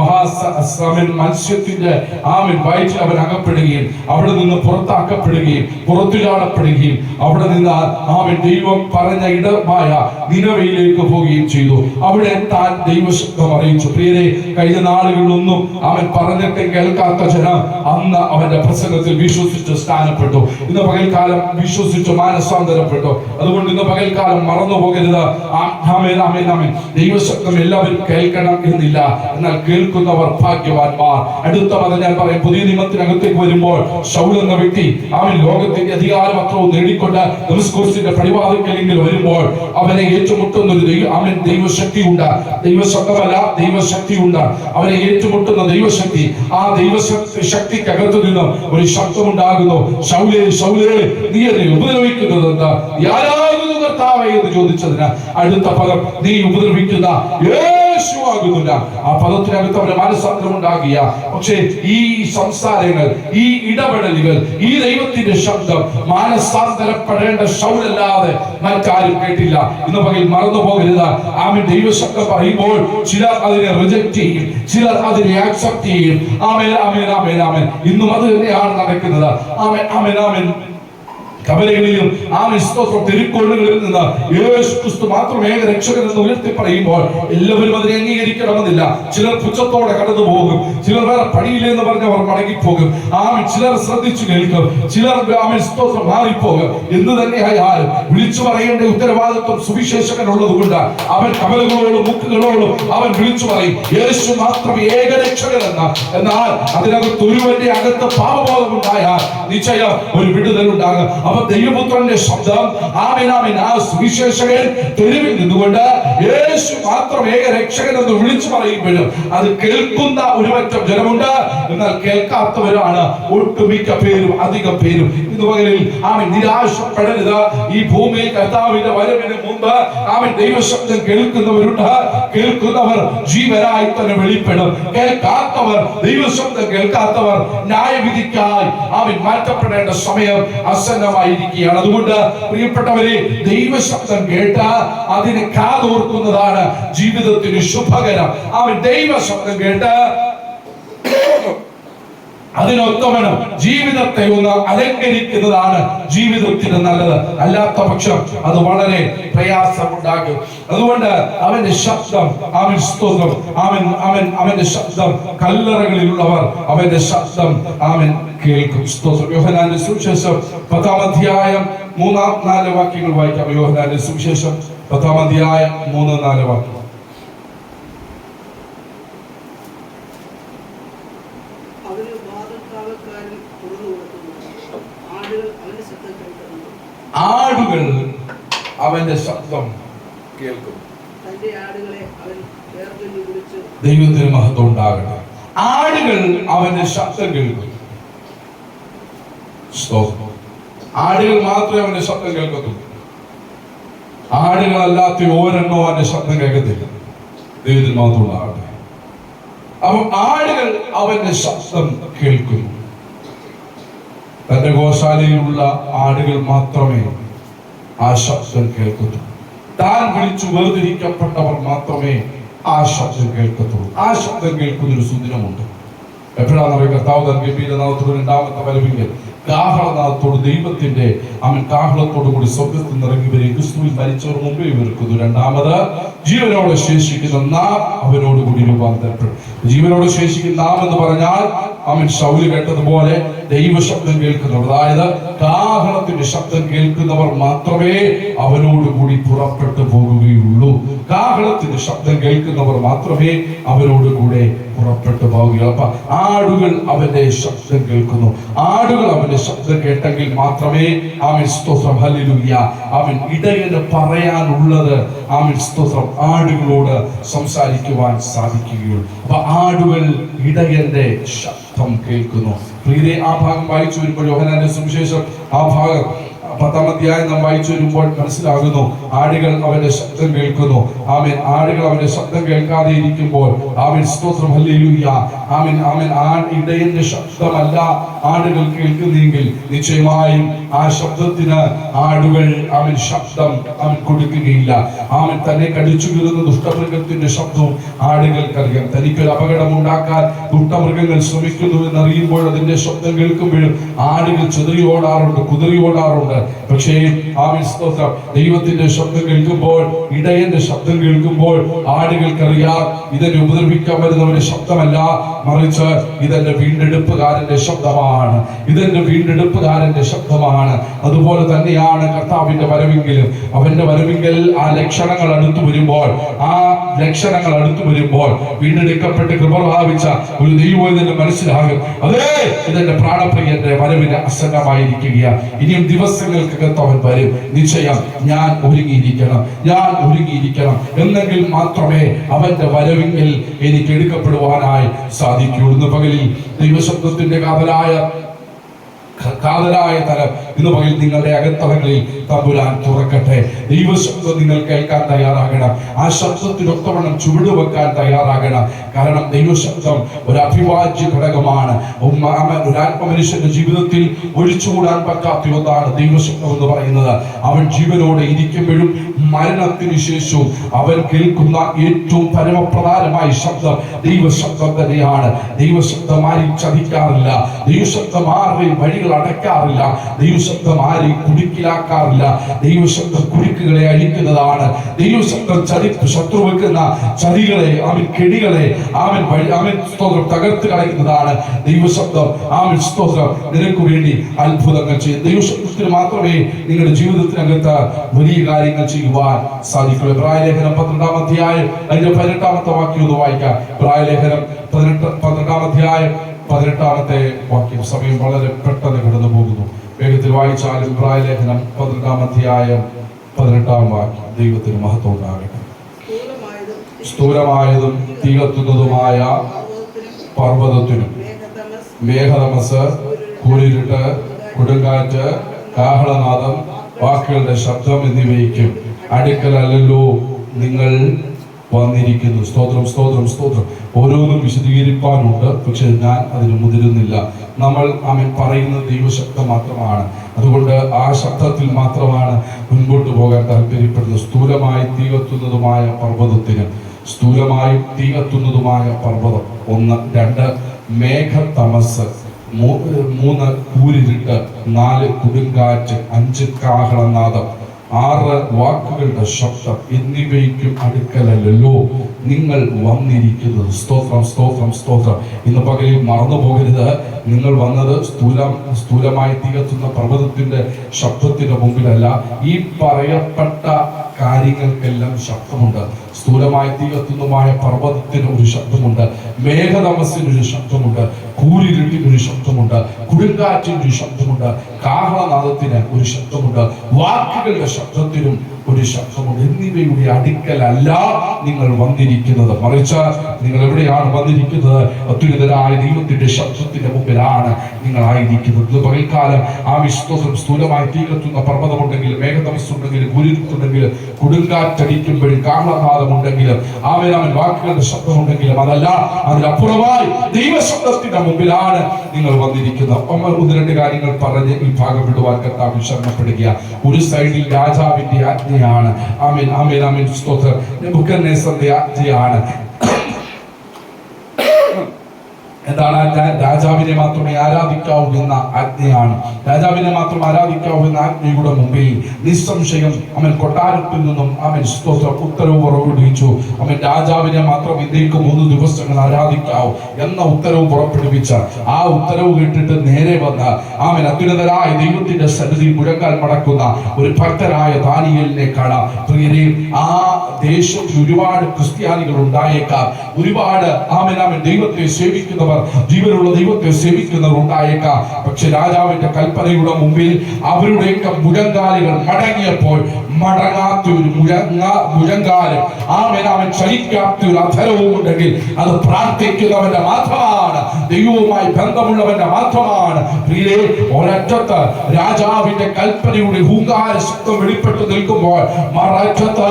മത്സ്യത്തിന്റെ ആമേൻ വയറ്റിൽ അവൻ അകപ്പെടുകയും അവിടെ നിന്ന് പുറത്താക്കപ്പെടുകയും പുറത്തു ചാടപ്പെടുകയും അവിടെ നിന്ന് ആമേൻ ദൈവം പറഞ്ഞ ഇടമായ നിനവയിലേക്ക് പോവുകയും ചെയ്തു. അവിടെ താൻ ദൈവശബ്ദം അറിയിച്ചു. പ്രിയരെ, കഴിഞ്ഞ നാളുകളിലൊന്നും അവൻ പറഞ്ഞിട്ട് കേൾക്കാത്ത ജനം അന്ന് അവന്റെ പ്രസംഗത്തിൽ വിശ്വസിച്ച് സ്ഥാനപ്പെട്ടു. ഇന്ന് പകൽക്കാലം വിശ്വസിച്ച് മാനസാന്തരപ്പെട്ടു. അതുകൊണ്ട് ഇന്ന് പകൽക്കാലം മറന്നു പോകരുത്. ആമേൻ, ആമേൻ, ആമേൻ. ദൈവശബ്ദം എല്ലാവരും കേൾക്കണം എന്നില്ല, എന്നാൽ കേൾക്കുന്നവർ ഭാഗ്യവാന്മാർ. അടുത്ത പദം ഞാൻ പറയും. പുതിയ നിയമത്തിനകത്തേക്ക് വരുമ്പോൾ ശൗൽ എന്ന വ്യക്തി അവൻ ലോകത്തിന്റെ അധികാരം അത്രവും നേടിക്കൊണ്ട് ദമസ്കോസിന്റെ പടിവാതിൽക്കലെങ്കിൽ വരുമ്പോൾ അവനെ ഏറ്റുമുട്ടുന്ന ഒരു ദൈവശക്തി ഉണ്ട്. ദൈവശബ്ദമല്ല, ദൈവശക്തി ഉണ്ട്. അവനെ ഏറ്റുമുട്ടുന്ന ദൈവശക്തി. ആ ദൈവശക്തിക്കകത്തു നിന്നും ഒരു ശബ്ദമുണ്ടാകുന്നു. ശൗലേ, ശൗലേ, നീ എന്നെ ഉപദ്രവിക്കുന്നത് എന്താ? ആരാകുന്നു കർത്താവേ എന്ന് ചോദിച്ചതിന് അടുത്ത പദം, നീ ഉപദ്രവിക്കുന്ന യേശു ആകുന്നില്ല. ആ പദത്തിനകത്ത് അവന് മനസ്സാന്തരം ഉണ്ടാകിയ. പക്ഷേ ഈ സംസാരങ്ങൾ, ഈ ഇടപെടലുകൾ, ഈ ദൈവത്തിന്റെ ശബ്ദം മാനസാന്തരപ്പെടേണ്ട ശൗലല്ലാതെ മറ്റാരും കേട്ടില്ല. ഇന്ന് പകൽ മറന്നു പോകരുത്. ആമേൻ. ദൈവശബ്ദം പറയുമ്പോൾ ചിലർ അതിനെ റിജക്ട് ചെയ്യും, ചിലർ അതിനെ ആക്സെപ്റ്റ് ചെയ്യും. ആമേൻ, ആമേൻ, ആമേൻ, ആമേൻ. ഇന്നും അത് തന്നെയാണ് നടക്കുന്നത്. ആമേൻ, ആമേൻ, ആമേൻ. കവലകളിലും സ്തോത്രം തെരുക്കോളുകളിൽ നിന്ന് യേശു ക്രിസ്തു മാത്രം ഏക രക്ഷകൻ എന്ന് ഉയർത്തി പറയുമ്പോൾ എല്ലാവരും അതിനെ അംഗീകരിക്കണമെന്നില്ല. ചിലർ പുച്ഛത്തോടെ കടന്നു പോകും, ചിലർ വേറെ പണിയില്ലെന്ന് പറഞ്ഞവർ മടങ്ങിപ്പോകും. ചിലർ ശ്രദ്ധിച്ചു കേൾക്കും, ചിലർ സ്തോത്രം മാറിപ്പോകും. എന്ന് തന്നെയായാലും വിളിച്ചു പറയേണ്ട ഉത്തരവാദിത്വം സുവിശേഷകനുള്ളത് കൊണ്ട് അവൻ കവലകളോടും മുക്കുകളോടും അവൻ വിളിച്ചു പറയും, യേശു മാത്രം ഏക രക്ഷകനെന്ന്. എന്നാൽ അതിനകത്ത് ഒരുവന്റെ അകത്ത് പാപബോധം ഉണ്ടായാൽ നിശ്ചയം ഒരു വിടുതൽ ഉണ്ടാകും. ദൈവപുത്രന്റെ ശബ്ദം ആമേൻ, ആമേൻ. ആ സുവിശേഷകൻ തെരുവിൽ നിന്നുകൊണ്ട് യേശു മാത്രം ഏക രക്ഷകൻ എന്ന് വിളിച്ചു പറയുമ്പോഴും അത് കേൾക്കുന്ന ഒരു പറ്റം ജനമുണ്ട്, എന്നാൽ കേൾക്കാത്തവരാണ് ഒട്ടുമിക്ക പേരും, അധികം പേരും. ഇന്ന് പകലിൽ ആമേൻ നിരാശപ്പെടരുത്. ഈ ഭൂമിയിൽ കർത്താവിന്റെ വരവിന് മുമ്പ് ആമേൻ ദൈവശബ്ദം കേൾക്കുന്നവരുണ്ട്. കേൾക്കുന്നവർ ജീവനായി തന്നെ വെളിപ്പെടും. കേൾക്കാത്തവർ, ദൈവശബ്ദം കേൾക്കാത്തവർ ന്യായവിധിക്കായി ആമേൻ മാറ്റപ്പെടേണ്ട സമയം ആസന്നമായിരിക്കുകയാണ്. അതുകൊണ്ട് പ്രിയപ്പെട്ടവരെ, ദൈവശബ്ദം കേട്ട അതിനെ കാതോർക്കുന്നതാണ് ജീവിതത്തിന് ശുഭകരം. അവൻ ദൈവശബ്ദം കേട്ട് അതിനൊത്തവണ്ണം ജീവിതത്തെ ഒന്ന് അലങ്കരിക്കുന്നതാണ് ജീവിതത്തിന് നല്ലത്. അല്ലാത്ത പക്ഷം അത് വളരെ പ്രയാസമുണ്ടാകും. അതുകൊണ്ട് അവന്റെ ശബ്ദം, അവൻ സ്തോത്രം, അവന്റെ ശബ്ദം കല്ലറകളിലുള്ളവർ അവന്റെ ശബ്ദം കേൾക്കും. സ്തോത്രം. യോഹന്നാന്റെ സുവിശേഷം 10-ാം അധ്യായം 3-4 വാക്യങ്ങൾ വായിക്കാം. യോഹന്നാന്റെ സുവിശേഷം 10-ാം അധ്യായം 3-4 വാക്യം. ആടുകൾ അവന്റെ ശബ്ദം കേൾക്കും. ദൈവത്തിന് മഹത്വം ഉണ്ടാകട്ടെ. ആടുകൾ അവന്റെ ശബ്ദം കേൾക്കും. ആടുകൾ മാത്രമേ അവന്റെ ശബ്ദം കേൾക്കത്തുള്ളൂ. ആടുകളല്ലാത്ത ഒരെണ്ണോ അവന്റെ ശബ്ദം കേൾക്കത്തില്ല. ദൈവത്തിന് മഹത്വം ഉണ്ടാകട്ടെ. അവൻ ആടുകൾ അവന്റെ ശബ്ദം കേൾക്കുന്നു. തന്റെ ഗോശാലയിലുള്ള ആടുകൾ മാത്രമേ ആ ശബ്ദം കേൾക്കത്തുള്ളൂ. താൻ വിളിച്ചു വേർതിരിക്കപ്പെട്ടവർ മാത്രമേ ആ ശബ്ദം കേൾക്കത്തുള്ളൂ. ആ ശബ്ദം കേൾക്കുന്ന ഒരു സുദിനമുണ്ട്. എപ്പോഴാണെന്നറിയ കർത്താവ് തന്റെ ഗംഭീരനാഥത്തോട് രണ്ടാമത്തെ വരവിങ്കൽ കാഹളനാഥത്തോട് ദൈവത്തിന്റെ കാഹളത്തോടു കൂടി സ്വർഗത്തിൽ നിറങ്ങി വരെ ക്രിസ്തുവിൽ മരിച്ചവർ മുമ്പേ വെറുക്കുന്നു. രണ്ടാമത് ജീവനോടെ ശേഷിക്കുന്ന നാം അവനോട് കൂടി രൂപാന്തരപ്പെടും. ജീവനോട് ശേഷിക്കുന്ന നാം എന്ന് പറഞ്ഞാൽ ശൗല് കേട്ടതുപോലെ ദൈവശബ്ദം കേൾക്കുന്നവർ, അതായത് കാഹളത്തിന്റെ ശബ്ദം കേൾക്കുന്നവർ മാത്രമേ അവനോട് കൂടി പുറപ്പെട്ടു പോകുകയുള്ളൂ. കാഹളത്തിന്റെ ശബ്ദം കേൾക്കുന്നവർ മാത്രമേ അവനോട് കൂടെ പുറപ്പെട്ടു പോവുകയുള്ളൂ. അപ്പൊ ആടുകൾ അവന്റെ ശബ്ദം കേൾക്കുന്നു. ആടുകൾ അവന്റെ ശബ്ദം കേട്ടെങ്കിൽ മാത്രമേ സ്തോത്രം ഹല്ലേലൂയ ഇടയന് പറയാനുള്ളത് സ്തോത്രം ആടുകളോട് സംസാരിക്കുവാൻ സാധിക്കുകയുള്ളൂ. അപ്പൊ ആടുകൾ ഇടയന്റെ ശബ്ദം കേൾക്കുന്നു. പ്രിയരെ, ആ ഭാഗം വായിച്ചു വരുമ്പോൾ യോഹന്നാന്റെ സുവിശേഷം ആ ഭാഗം 10-ാം അധ്യായം നാം വായിച്ചു വരുമ്പോൾ മനസ്സിലാകുന്നു, ആടുകൾ അവന്റെ ശബ്ദം കേൾക്കുന്നു. ആടുകൾ അവന്റെ ശബ്ദം കേൾക്കാതെ ഇരിക്കുമ്പോൾ സ്തോത്രം ഹല്ലേലൂയ ഇടയന്റെ ശബ്ദമല്ല ആടുകൾ കേൾക്കുന്നെങ്കിൽ നിശ്ചയമായും ആ ശബ്ദത്തിന് ആടുകൾ ശബ്ദം കൊടുക്കുകയില്ല. തന്നെ കടിച്ചു കീറുന്ന ദുഷ്ടമൃഗത്തിന്റെ ശബ്ദവും ആടുകൾക്കറിയാം. തനിക്കൊരു അപകടം ഉണ്ടാക്കാൻ ദുഷ്ടമൃഗങ്ങൾ ശ്രമിക്കുന്നു എന്നറിയുമ്പോൾ അതിന്റെ ശബ്ദം കേൾക്കുമ്പോഴും ആടുകൾ ചെതറിയോടാറുണ്ട്, കുതിറിയോടാറുണ്ട്. പക്ഷേ സ്തോത്രം ദൈവത്തിന്റെ ശബ്ദം കേൾക്കുമ്പോൾ, ഇടയന്റെ ശബ്ദം കേൾക്കുമ്പോൾ ആടുകൾക്കറിയാം ഇതെന്നെ ഉപദ്രവിക്കാൻ വരുന്നവന്റെ ശബ്ദമല്ല, മറിച്ച് ഇതെന്റെ വീണ്ടെടുപ്പുകാരന്റെ ശബ്ദമാണ്. ഇതെന്റെ വീണ്ടെടുപ്പുകാരന്റെ ശബ്ദമാണ്. അതുപോലെ തന്നെയാണ് കർത്താവിന്റെ വരവെങ്കിലും അവന്റെ വരവെങ്കിൽ ആ ലക്ഷണങ്ങൾ അടുത്തു വരുമ്പോൾ വീണ്ടെടുക്കപ്പെട്ട് കൃപ പ്രാപിച്ച ഒരു ദൈവം മനസ്സിലാകും, അതേ ഇതെന്റെ പ്രാണപ്രിയന്റെ വരവിന് അസന്നമായിരിക്കുകയാണ്. ഇനിയും ദിവസങ്ങൾക്കകത്ത് അവൻ വരും. നിശ്ചയം ഞാൻ ഒരുങ്ങിയിരിക്കണം എന്നെങ്കിൽ മാത്രമേ അവന്റെ വരവെങ്കിൽ എനിക്ക് എടുക്കപ്പെടുവാനായി സാധിക്കുകയുള്ളൂ. പകലിൽ ദൈവശബ്ദത്തിന്റെ കാതലായ തലം ഇന്ന് പകൽ നിങ്ങളുടെ അകത്തളങ്ങളിൽ തമ്പുരാൻ തുറക്കട്ടെ. ദൈവശബ്ദം നിങ്ങൾ കേൾക്കാൻ തയ്യാറാകണം. ആ ശബ്ദത്തിനൊത്തവണ്ണം ചുവടുവെക്കാൻ തയ്യാറാകണം. കാരണം ദൈവശബ്ദം ഒരു അഭിവാജ്യ ഘടകമാണ്. ഒരു ആത്മമനുഷ്യന്റെ ജീവിതത്തിൽ ഒഴിച്ചുകൂടാൻ പറ്റാത്ത ഒന്നാണ് ദൈവശബ്ദം എന്ന് പറയുന്നത്. അവൻ ജീവനോടെ ഇരിക്കുമ്പോഴും മരണത്തിന് ശേഷവും അവൻ കേൾക്കുന്ന ഏറ്റവും പരമപ്രധാനമായ ശബ്ദം ദൈവശബ്ദം തന്നെയാണ്. ദൈവശബ്ദം ആരെയും ചതിക്കാറില്ല. ദൈവശബ്ദം ആരുടെയും വഴികൾ അടയ്ക്കാറില്ല. ദൈവശബ്ദം ആരെയും കുടുക്കിലാക്കാറില്ല. ദൈവശബ്ദം കുടുക്കുകളെ അഴിക്കുന്നതാണ്. ദൈവശബ്ദം ശത്രു വെക്കുന്ന ചതികളെ കെടികളെ സ്തോത്രം തകർത്ത് കളയുന്നതാണ് ദൈവശബ്ദം. സ്തോത്രം നിനക്ക് വേണ്ടി അത്ഭുതങ്ങൾ ചെയ്യും. ദൈവശബ്ദത്തിന് മാത്രമേ നിങ്ങളുടെ ജീവിതത്തിനകത്ത് വലിയ കാര്യങ്ങൾ ചെയ്യുവാൻ സാധിക്കുള്ളൂ. ഇബ്രായലേഖനം 12-ാം അധ്യായം അതിന്റെ 18-ാമത്തെ വാക്യം ഒന്ന് വായിക്കാം. ഇബ്രായലേഖനം 12-ാം അധ്യായം 18-ാമത്തെ വാക്യം. സമയം വളരെ പെട്ടെന്ന് കടന്നു പോകുന്നു. വേഗത്തിൽ വായിച്ചാലും ഇബ്രായലേഖനം 12-ാം അധ്യായം 18-ാം വാക്യം. ദൈവത്തിന് മഹത്വം ഉണ്ടാകട്ടെ. സ്ഥൂലമായതും തീ കത്തുന്നതുമായ പർവ്വതത്തിനും മേഘതമസ്, കൂരിരുട്ട്, കൊടുങ്കാറ്റ്, കാഹളനാദം, വാക്കുകളുടെ ശബ്ദം എന്നിവയ്ക്കും അടുക്കലല്ലോ നിങ്ങൾ വന്നിരിക്കുന്നു. സ്തോത്രം സ്തോത്രം സ്തോത്രം. ഓരോന്നും വിശദീകരിക്കാനുണ്ട്, പക്ഷെ ഞാൻ അതിന് മുതിരുന്നില്ല. നമ്മൾ പറയുന്നത് ദൈവശബ്ദം മാത്രമാണ്. അതുകൊണ്ട് ആ ശബ്ദത്തിൽ മാത്രമാണ് മുൻപോട്ട് പോകാൻ താല്പര്യപ്പെടുന്നത്. സ്ഥൂലമായി തീ കത്തുന്നതുമായ പർവ്വതത്തിന്, സ്ഥൂലമായി തീ കത്തുന്നതുമായ പർവ്വതം 1. 2 മേഘതമസ്, 3 കൂരിരുട്ട്, 4 കൊടുങ്കാറ്റ്, 5 കാഹളനാദം, 6 വാക്കുകളുടെ ശബ്ദം എന്നിവയ്ക്കും അടുക്കലല്ലോ നിങ്ങൾ വന്നിരിക്കുന്നത്. സ്തോത്രം സ്തോത്രം സ്തോത്രം. ഇന്ന് പകലിൽ മറന്നു പോകരുത്, നിങ്ങൾ വന്നത് സ്ഥൂലമായി തീകത്തുന്ന പർവ്വതത്തിന്റെ ശബ്ദത്തിന്റെ മുമ്പിലല്ല. ഈ പറയപ്പെട്ട കാര്യങ്ങൾക്കെല്ലാം ശബ്ദമുണ്ട്. സ്ഥൂലമായി തീകത്തുന്നതുമായ പർവ്വതത്തിന് ഒരു ശബ്ദമുണ്ട്, മേഘതമസ്സിന് ഒരു ശബ്ദമുണ്ട്, കൂരിരുട്ടിന് ഒരു ശബ്ദമുണ്ട്, കൊടുങ്കാറ്റിന് ഒരു ശബ്ദമുണ്ട്, കാഹളനാദത്തിന് ഒരു ശബ്ദമുണ്ട്, വാക്കുകളുടെ ശബ്ദത്തിനും ഒരു ശബ്ദമുണ്ട്. എന്നിവയുടെ അടുക്കലല്ല നിങ്ങൾ വന്നിരിക്കുന്നത്, മറിച്ച് നിങ്ങൾ എവിടെയാണ് വന്നിരിക്കുന്നത്? അത്യുന്നതനായ ദൈവത്തിന്റെ ശബ്ദത്തിന്റെ മുമ്പിലാണ് നിങ്ങളായിരിക്കുന്നത്. പകൽക്കാലം ആ വിശ്വാസം സ്ഥൂലമായി തീ കത്തുന്ന പർവ്വതമുണ്ടെങ്കിൽ, മേഘതമസ്സുണ്ടെങ്കിൽ, കുരുത്തുണ്ടെങ്കിൽ, കൊടുങ്കാറ്റടിക്കുമ്പോഴും കാഹളനാദമുണ്ടെങ്കിലും, അവൻ വാക്കുകളുടെ ശബ്ദമുണ്ടെങ്കിലും, അതല്ല അതിനപ്പുറമായി ദൈവശബ്ദത്തിന്റെ മുമ്പിലാണ് നിങ്ങൾ വന്നിരിക്കുന്നത്. 1-2 കാര്യങ്ങൾ പറഞ്ഞ് ഈ ഭാഗം വിടുവാൻ കർത്താവ് ശരണപ്പെടുക. ഒരു സൈഡിൽ രാജാവിന്റെ ആജ്ഞയാണ്. ആമേൻ, ആമേൻ, ആമേൻ, സ്തോത്രം. നെബൂഖദ്നേസറിന്റെ ആജ്ഞയാണ്. എന്താണ് ആജ്ഞ? രാജാവിനെ മാത്രമേ ആരാധിക്കാവൂ എന്ന ആജ്ഞയാണ്. രാജാവിനെ മാത്രം ആരാധിക്കാവൂ എന്ന ആജ്ഞയുടെ മുമ്പിൽ നിസ്സംശയം അവൻ കൊട്ടാരത്തിൽ നിന്നും അവൻ സ്തോത്രം ഉത്തരവ് പുറപ്പെടുവിച്ചു. അവൻ രാജാവിനെ മാത്രം ഇന്ത്യക്ക് 3 ദിവസങ്ങൾ ആരാധിക്കാവൂ എന്ന ഉത്തരവ് പുറപ്പെടുവിച്ച ആ ഉത്തരവ് കേട്ടിട്ട് നേരെ വന്ന അവൻ അത്യുന്നതരായ ദൈവത്തിന്റെ സന്നിധി മുഴങ്കാൽ മടക്കുന്ന ഒരു ഭക്തരായ ദാനിയേലിനെ കാണാം. പ്രിയരെ, ആ ദേശത്തിൽ ഒരുപാട് ക്രിസ്ത്യാനികൾ ഉണ്ടായേക്കാം, ഒരുപാട് അവൻ ദൈവത്തെ സേവിക്കുന്നവർ, ജീവനുള്ള ദൈവത്തെ സേവിക്കുന്നവർ ഉണ്ടായേക്കാം. പക്ഷെ രാജാവിന്റെ കൽപ്പനയുടെ മുമ്പിൽ അവരുടെയൊക്കെ മുഴങ്കാലുകൾ മടങ്ങിയപ്പോൾ മടങ്ങാത്ത ഒരു മുഴങ്കാല്, അവൻ ചലിക്കാത്ത ഒരു അധരവും ഉണ്ടെങ്കിൽ അത് പ്രാർത്ഥിക്കുന്നവന്റെ മാത്രമാണ്, ദൈവവുമായി ബന്ധമുള്ളവന്റെ മാത്രമാണ്. പ്രിയരെ, ഒരറ്റത്ത് രാജാവിന്റെ കൽപ്പനയുടെ ഹൂങ്കാര ശബ്ദം വെളിപ്പെട്ടു നിൽക്കുമ്പോൾ മററ്റത്ത്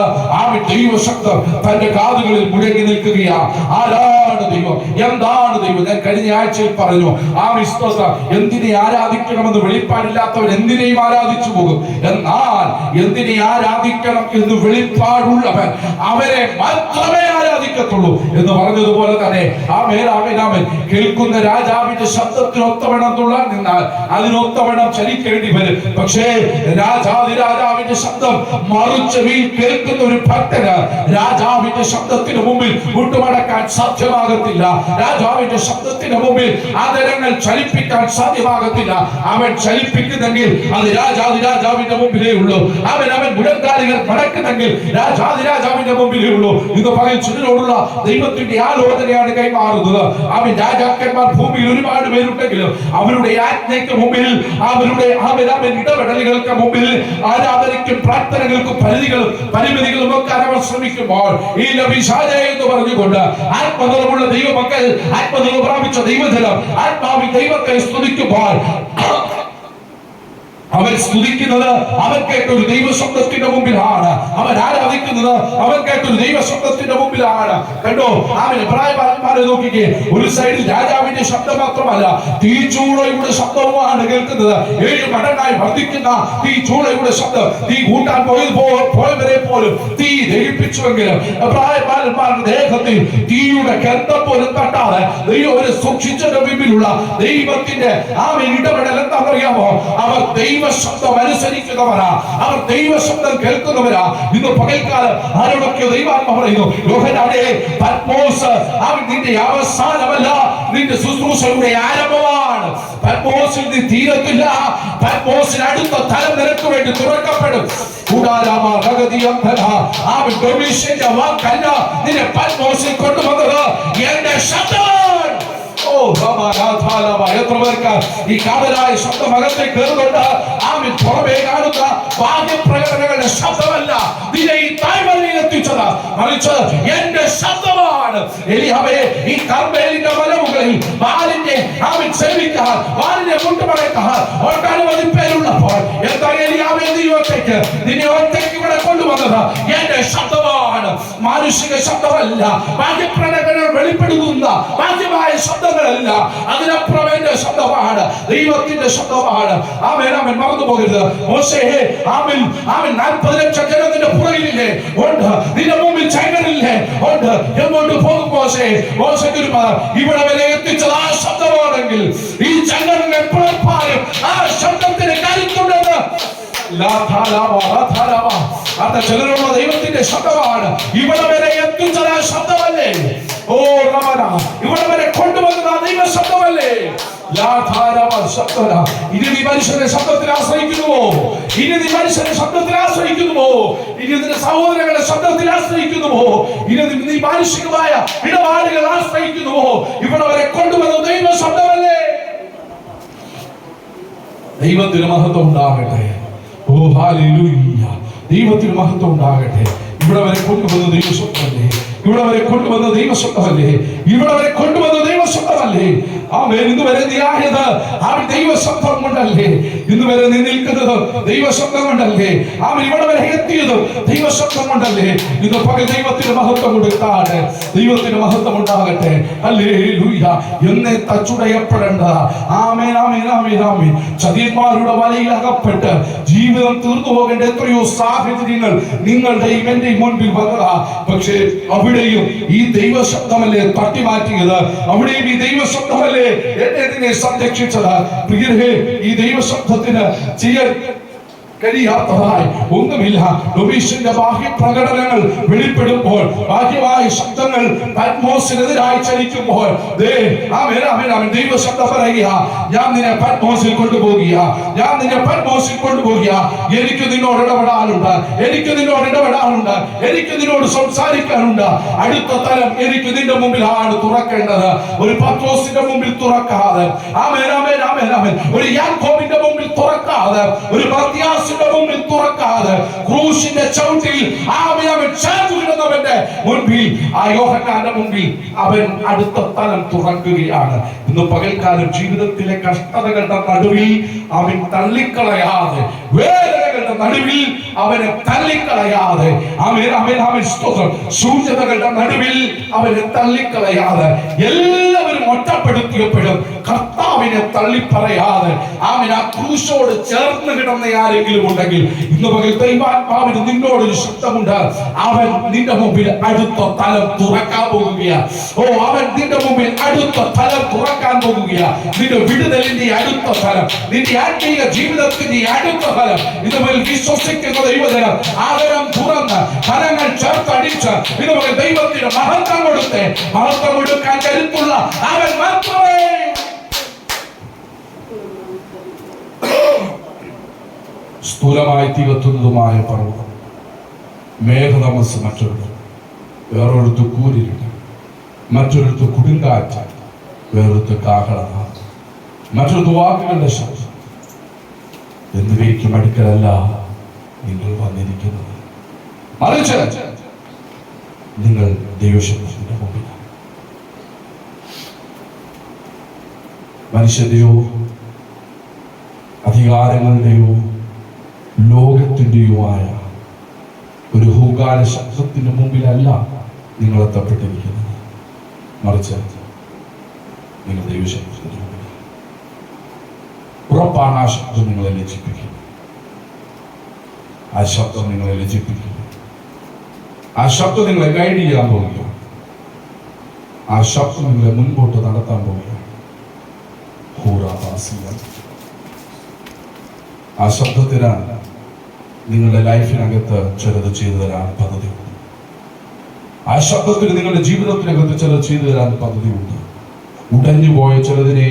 ദൈവശബ്ദം തന്റെ കാതുകളിൽ മുഴങ്ങി നിൽക്കുകയാണ്. ആരാണ് ദൈവം? എന്താണ് ദൈവം? ഞാൻ കഴിഞ്ഞ ആഴ്ചയിൽ പറഞ്ഞു, ആ വിശ്വാസ എന്തിനെ ആരാധിക്കണമെന്ന് വെളിപ്പാടില്ലാത്തവൻ എന്തിനേയും ആരാധിച്ചു പോകും. എന്നാൽ എന്തിനെ ആരാധിക്കണം എന്ന് വെളിപ്പാടുള്ളവൻ അവരെ മാത്രമേ ആരാധിക്കത്തുള്ളൂ എന്ന് പറഞ്ഞതുപോലെ തന്നെ കേൾക്കുന്ന രാജാവിന്റെ ശബ്ദത്തിന് ഒത്തവണ്ണം തുള്ളാൻ നിന്നാൽ അതിനൊത്തവണ്ണം ചലിക്കേണ്ടി വരും. പക്ഷേ രാജാവിന്റെ ശബ്ദം മറുചെവിയിൽ കേൾക്കുന്ന ഒരു ഭക്തന് രാജാവിന്റെ ശബ്ദത്തിന് മുമ്പിൽ മുട്ടുമടക്കാൻ സാധ്യമാകത്തില്ല. രാജാവിന്റെ ശബ്ദത്തിന് മുമ്പിൽ ആദരങ്ങൾ ചലിപ്പിക്കാൻ സാധ്യമാകത്തില്ല. അവൻ ചലിപ്പിക്കുന്നെങ്കിൽ അത് രാജാവിന്റെ മുമ്പിലേ ഉള്ളൂ. അവൻ മുഴങ്കാലുകൾ മടക്കുന്നെങ്കിൽ രാജാവിന്റെ മുമ്പിലേ ഉള്ളൂ. ഇത് പറയും ചിലരോടുള്ള ദൈവത്തിന്റെ ആലോചനയാണ് കൈമാറുന്നത്. അവൻ രാജാക്കന്മാർ ഭൂമിയിൽ ഒരുപാട് പേരുണ്ടെങ്കിലും അവരുടെ ആജ്ഞയ്ക്ക് മുമ്പിൽ, അവരുടെ ഇടപെടലുകൾക്ക് മുമ്പിൽ, ആരാധനയ്ക്കും പ്രാർത്ഥനകൾക്കും പരിമിതികളും ഒക്കെ അവർ ശ്രമിക്കുമ്പോൾ ഈ എന്ന് പറഞ്ഞുകൊണ്ട് ആത്മനിറവുള്ള ദൈവമക്കൾ, ആത്മനിറവ് പ്രാപിച്ച ദൈവജനം ആത്മാവിൽ ദൈവത്തെ സ്തുതിക്കുമ്പോൾ അവൻ സ്തുതിക്കുന്നത് അവൻ കേട്ട ഒരു ദൈവശബ്ദത്തിന്റെ മുമ്പിലാണ്. അവൻ ആരാധിക്കുന്നത് അവൻ കേട്ട ഒരു ദൈവശബ്ദത്തിന്റെ മുമ്പിലാണ്. കണ്ടോ, അവൻ പ്രായമാരെ നോക്കിക്കേ. ഒരു സൈഡിൽ രാജാവിന്റെ ശബ്ദം മാത്രമല്ല, തീച്ചൂളയുടെ ശബ്ദവുമാണ് കേൾക്കുന്നത്. 7 മടങ്ങായി വർദ്ധിക്കുന്ന തീച്ചൂളയുടെ ശബ്ദം. തീ കൂട്ടാൻ പോയവരെ പോലും തീ ദഹിപ്പിച്ചുവെങ്കിലും പ്രായമാരുടെ ദേഹത്തിൽ തീയുടെ ഗന്ധം പോലും തട്ടാതെ ദൈവം സൂക്ഷിച്ചതിന്റെ മുമ്പിലുള്ള ദൈവത്തിന്റെ ഇടപെടൽ എന്താണെന്നറിയാമോ? അവർ ദൈവശബ്ദം അനുസരിക്കുന്നവരാ, അവർ ദൈവശബ്ദം കേൾക്കുന്നവരാ. ഇന്ന് പകൽക്കാലം ആരോടൊക്കെ ദൈവാത്മ പറയുന്നു, യോഹന്നാനേ, പത്മോസ് നിന്റെ അവസാനമല്ല, നിന്റെ ശുശ്രൂഷയുടെ ആരംഭമാണ്. പത്മോസിൽ നീ തീരത്തില്ല. പത്മോസിന് അടുത്ത തലം നിനക്ക് വേണ്ടി തുറക്കപ്പെടും. വാക്കല്ല നിന്നെ പത്മോസിൽ കൊണ്ടുവന്നത് എന്റെ ശബ്ദമാണ്. എത്ര പേർക്ക് ഈ കാതലായ ശബ്ദം അകത്തെ കയറുന്നുണ്ട്? പുറമേ കാണുന്ന വാദ്യപ്രകടനങ്ങളുടെ ശബ്ദമല്ല നിന്നെ ഈ താഴ്വരയിൽ എത്തിച്ചത്, മറിച്ച് എന്റെ ശബ്ദമാണ്. എലിയാവേ, ഈ കർമ്മേലിന്റെ മലമുകളിൽ വാലിന്റെ സേവിക്കാൻ, വാലിനെ മുട്ടുമടക്കാൻ ഒട്ടനവധി പേരുള്ളപ്പോൾ എന്താ എലിയാവേ നീ ഒറ്റയ്ക്ക്, നിന്നെ ഒറ്റയ്ക്ക് ഇവിടെ കൊണ്ടുവന്നത് എന്റെ ശബ്ദമാണ്. മാനുഷിക ശബ്ദമല്ല, വാദ്യപ്രകടനങ്ങൾ വെളിപ്പെടുത്തുന്ന വാദ്യമായ ശബ്ദങ്ങളല്ല, അതിനപ്പുറം എന്റെ ശബ്ദമാണ്, ദൈവത്തിന്റെ ശബ്ദമാണ്. അവൻ മറന്നു പോകരുത്. മോശയെ 40 ലക്ഷം ജനത്തിന്റെ പുറകിലില്ലേ ഉണ്ട്, നിന്റെ മുമ്പിൽ ചൈനറില്ലേ ഉണ്ട്, എങ്ങോട്ട് പോകും മോശയെ? മോശയ്ക്ക് ഇവിടെ വരെ എത്തിച്ചത് ആ ശബ്ദമാണെങ്കിൽ ഈ ചൈനറിനെ പുറപ്പാലും ആ ശബ്ദത്തിന് കരുത്തുണ്ടെന്ന് ചിലരുള്ള ദൈവത്തിന്റെ ശബ്ദമാണ്. ഇവിടെ വരെ എത്തിച്ചത് ആ ശബ്ദമല്ലേ? ഓ രമന, ഇവിടെ വരെ കൊണ്ടുവന്നത് ആ ദൈവ ശബ്ദമല്ലേ? ഇനി നീ മനുഷ്യന്റെ ശബ്ദത്തിൽ ആശ്രയിക്കുന്നുവോ? ഇനി നീ മനുഷ്യന്റെ ശബ്ദത്തിൽ ആശ്രയിക്കുന്നുവോ? ഇനി നിന്റെ സഹോദരങ്ങളുടെ ശബ്ദത്തിൽ ആശ്രയിക്കുന്നുവോ? ഇനി നീ മാനുഷികമായ ഇടപാടുകൾ ആശ്രയിക്കുന്നുവോ? ഇവിടെ വരെ കൊണ്ടുവന്ന ദൈവ ശബ്ദമല്ലേ? ദൈവത്തിന് മഹത്വം ഉണ്ടാകട്ടെ. ഓ ഹല്ലേലൂയ. ദൈവത്തിന് മഹത്വം ഉണ്ടാകട്ടെ. ഇവിടെ വരെ കൊണ്ടുവന്ന ദൈവശബ്ദമല്ലേ, ഇവിടെ വരെ കൊണ്ടുവന്ന ദൈവശബ്ദമല്ലേ, ഇവിടെ വരെ കൊണ്ടുവന്ന ദൈവശബ്ദമല്ലേ. ആമേൻ. ഇന്ന് വരെ നീ ആയത് ആ ദൈവശബ്ദം കൊണ്ടല്ലേ, ഇന്ന് വരെ നീ നിൽക്കുന്നത് ദൈവശബ്ദം കൊണ്ടല്ലേ, ആമേൻ. ഇവിടെ വരെ എത്തിയത് ദൈവശബ്ദം കൊണ്ടല്ലേ. ഇന്ന് പകൽ ദൈവത്തിന് മഹത്വം കൊടുത്താണ്, ദൈവത്തിന് മഹത്വം ഉണ്ടാകട്ടെ. ഹല്ലേലൂയ. എന്നെ തച്ചുടയപ്പെടേണ്ടതാ. ആമേൻ, ആമേൻ, ആമേൻ, ആമേൻ. ചതിയന്മാരുടെ വലയിൽ അകപ്പെട്ട് ജീവിതം തീർന്നു പോകേണ്ട എത്രയോ സാഹചര്യങ്ങൾ നിങ്ങളുടെ ഇവന്റെ മുൻപിൽ വന്നതാ. പക്ഷേ അവിടെയും ഈ ദൈവശബ്ദമല്ലേ തട്ടിമാറ്റിയത്, അവിടെയും ഈ ദൈവശബ്ദമല്ലേ എന്നെ സംരക്ഷിച്ചത്. പ്രിയരേ, ഈ ദൈവശബ്ദത്തിന് ചെയ്യാൻ കഴിയാത്തതായി ഒന്നുമില്ല. ഡൊമീഷ്യന്റെ ബാഹ്യ പ്രകടനങ്ങൾ വെളിപ്പെടുമ്പോൾ, ബാഹ്യമായ ശബ്ദങ്ങൾ പത്മോസിനെതിരായി ചലിക്കുമ്പോൾ ദൈവശബ്ദം പറയുക, ഞാൻ നിന്നെ പത്മോസിൽ കൊണ്ടുപോകുക, ഞാൻ നിന്നെ പത്മോസിൽ കൊണ്ടുപോകുക. എനിക്ക് നിന്നോട് ഇടപെടാനുണ്ട്, എനിക്ക് നിന്നോട് ഇടപെടാനുണ്ട്, എനിക്ക് നിന്നോട് സംസാരിക്കാനുണ്ട്. അടുത്ത തലം എനിക്ക് നിന്റെ മുമ്പിലാണ് തുറക്കേണ്ടത്. ഒരു പത്മോസിന്റെ മുമ്പിൽ തുറക്കാതെ, ആമേൻ, ആമേൻ, ആമേൻ, ആമേൻ. ഒരു യാക്കോബിന്റെ മുമ്പിൽ തുറക്കാതെ, ഒരു മർത്തിയാസിന്റെ മുമ്പിൽ തുറക്കാതെ, ക്രൂശിന്റെ ചവിട്ടിൽ അവൻ ചേർത്ത് കിടന്നവന്റെ മുൻപിൽ, ആ യോഹന്നാന്റെ മുൻപിൽ അവൻ അടുത്ത തലം തുറക്കുകയാണ്. ഇന്ന് പകൽക്കാലം ജീവിതത്തിലെ കഷ്ടതകളുടെ നടുവിൽ അവൻ തള്ളിക്കളയാതെ, വേദനകളുടെ നടുവിൽ അവനെ തള്ളിക്കളയാതെ, അവൻ സ്തോത്രം, ശൂന്യതകളുടെ നടുവിൽ അവനെ തള്ളിക്കളയാതെ, എല്ലാവരും ഒറ്റപ്പെടുത്തിയപ്പോഴും കർത്താവിനെ തള്ളിപ്പറയാതെ അവൻ ആ ക്രൂശോട് ചേർന്ന് കിടന്ന ആരെങ്കിലും ഉണ്ടെങ്കിൽ ഇന്ന് പകൽ ദൈവാത്മാവിന് നിന്നോടൊരു ശബ്ദമുണ്ട്. അവൻ നിന്റെ മുമ്പിൽ അടുത്ത തലം തുറക്കാൻ പോകുകയാണ്. ഓ, അവൻ നിന്റെ മുമ്പിൽ അടുത്ത തലം തുറക്കാൻ പോകുകയാണ്. നിന്റെ വിടുതലിന്റെ അടുത്ത തലം, നിന്റെ ആത്മീയ ജീവിതത്തിന്റെ അടുത്ത തലം ഇന്ന് പകൽ വിശ്വസിക്കുന്ന ദൈവജനം ആദരം തുറന്ന് കരങ്ങൾ ചേർത്തടിച്ച് ഇന്ന് പകൽ ദൈവത്തിന് മഹത്വം കൊടുത്ത്, മഹത്വം കൊടുക്കാൻ കരുത്തുള്ള അവൻ മാത്രമേ. സ്ഥൂലമായി തീകത്തുന്നതുമായ പർവ്വതം, മേഘതമസ് മറ്റൊരു, വേറൊരുത്ത് കൂരിരുട്ട്, മറ്റൊരുത്ത് കൊടുങ്കാറ്റ്, വേറൊരുത്ത് കാഹളനാഥം, മറ്റൊരു വാക്കുകളുടെ ശബ്ദം എന്നിവയ്ക്കും അടുക്കലല്ല നിങ്ങൾ വന്നിരിക്കുന്നത്, മറിച്ച് നിങ്ങൾ ദൈവശബ്ദത്തിന്റെ മുമ്പിലാണ്. മനുഷ്യന്റെയോ അധികാരങ്ങളുടെയോ ലോകത്തിൻ്റെയുമായ ഒരു ഹൂകാര ശബ്ദത്തിന്റെ മുമ്പിലല്ല നിങ്ങൾ എത്തപ്പെട്ടിരിക്കുന്നത്, മറിച്ച് നിങ്ങൾ ദൈവശബ്ദത്തിന്റെ മുമ്പിൽ. ഉറപ്പാണ് ആ ശബ്ദം നിങ്ങളെ ലജ്ജിപ്പിക്കും, ആ ശബ്ദം നിങ്ങളെ ലജ്ജിപ്പിക്കും, ആ ശബ്ദം നിങ്ങളെ ഗൈഡ് ചെയ്യാൻ പോകുക, ആ ശബ്ദം നിങ്ങളെ മുൻപോട്ട് നടത്താൻ പോകുക. ആ ശബ്ദത്തിനാണ് നിങ്ങളുടെ ലൈഫിനകത്ത് ചിലത് ചെയ്തു തരാൻ പദ്ധതിയുണ്ട്. ആ ശബ്ദത്തിന് നിങ്ങളുടെ ജീവിതത്തിനകത്ത് ചിലത് ചെയ്തു തരാൻ പദ്ധതിയുണ്ട്. ഉടഞ്ഞു പോയ ചിലതിനെ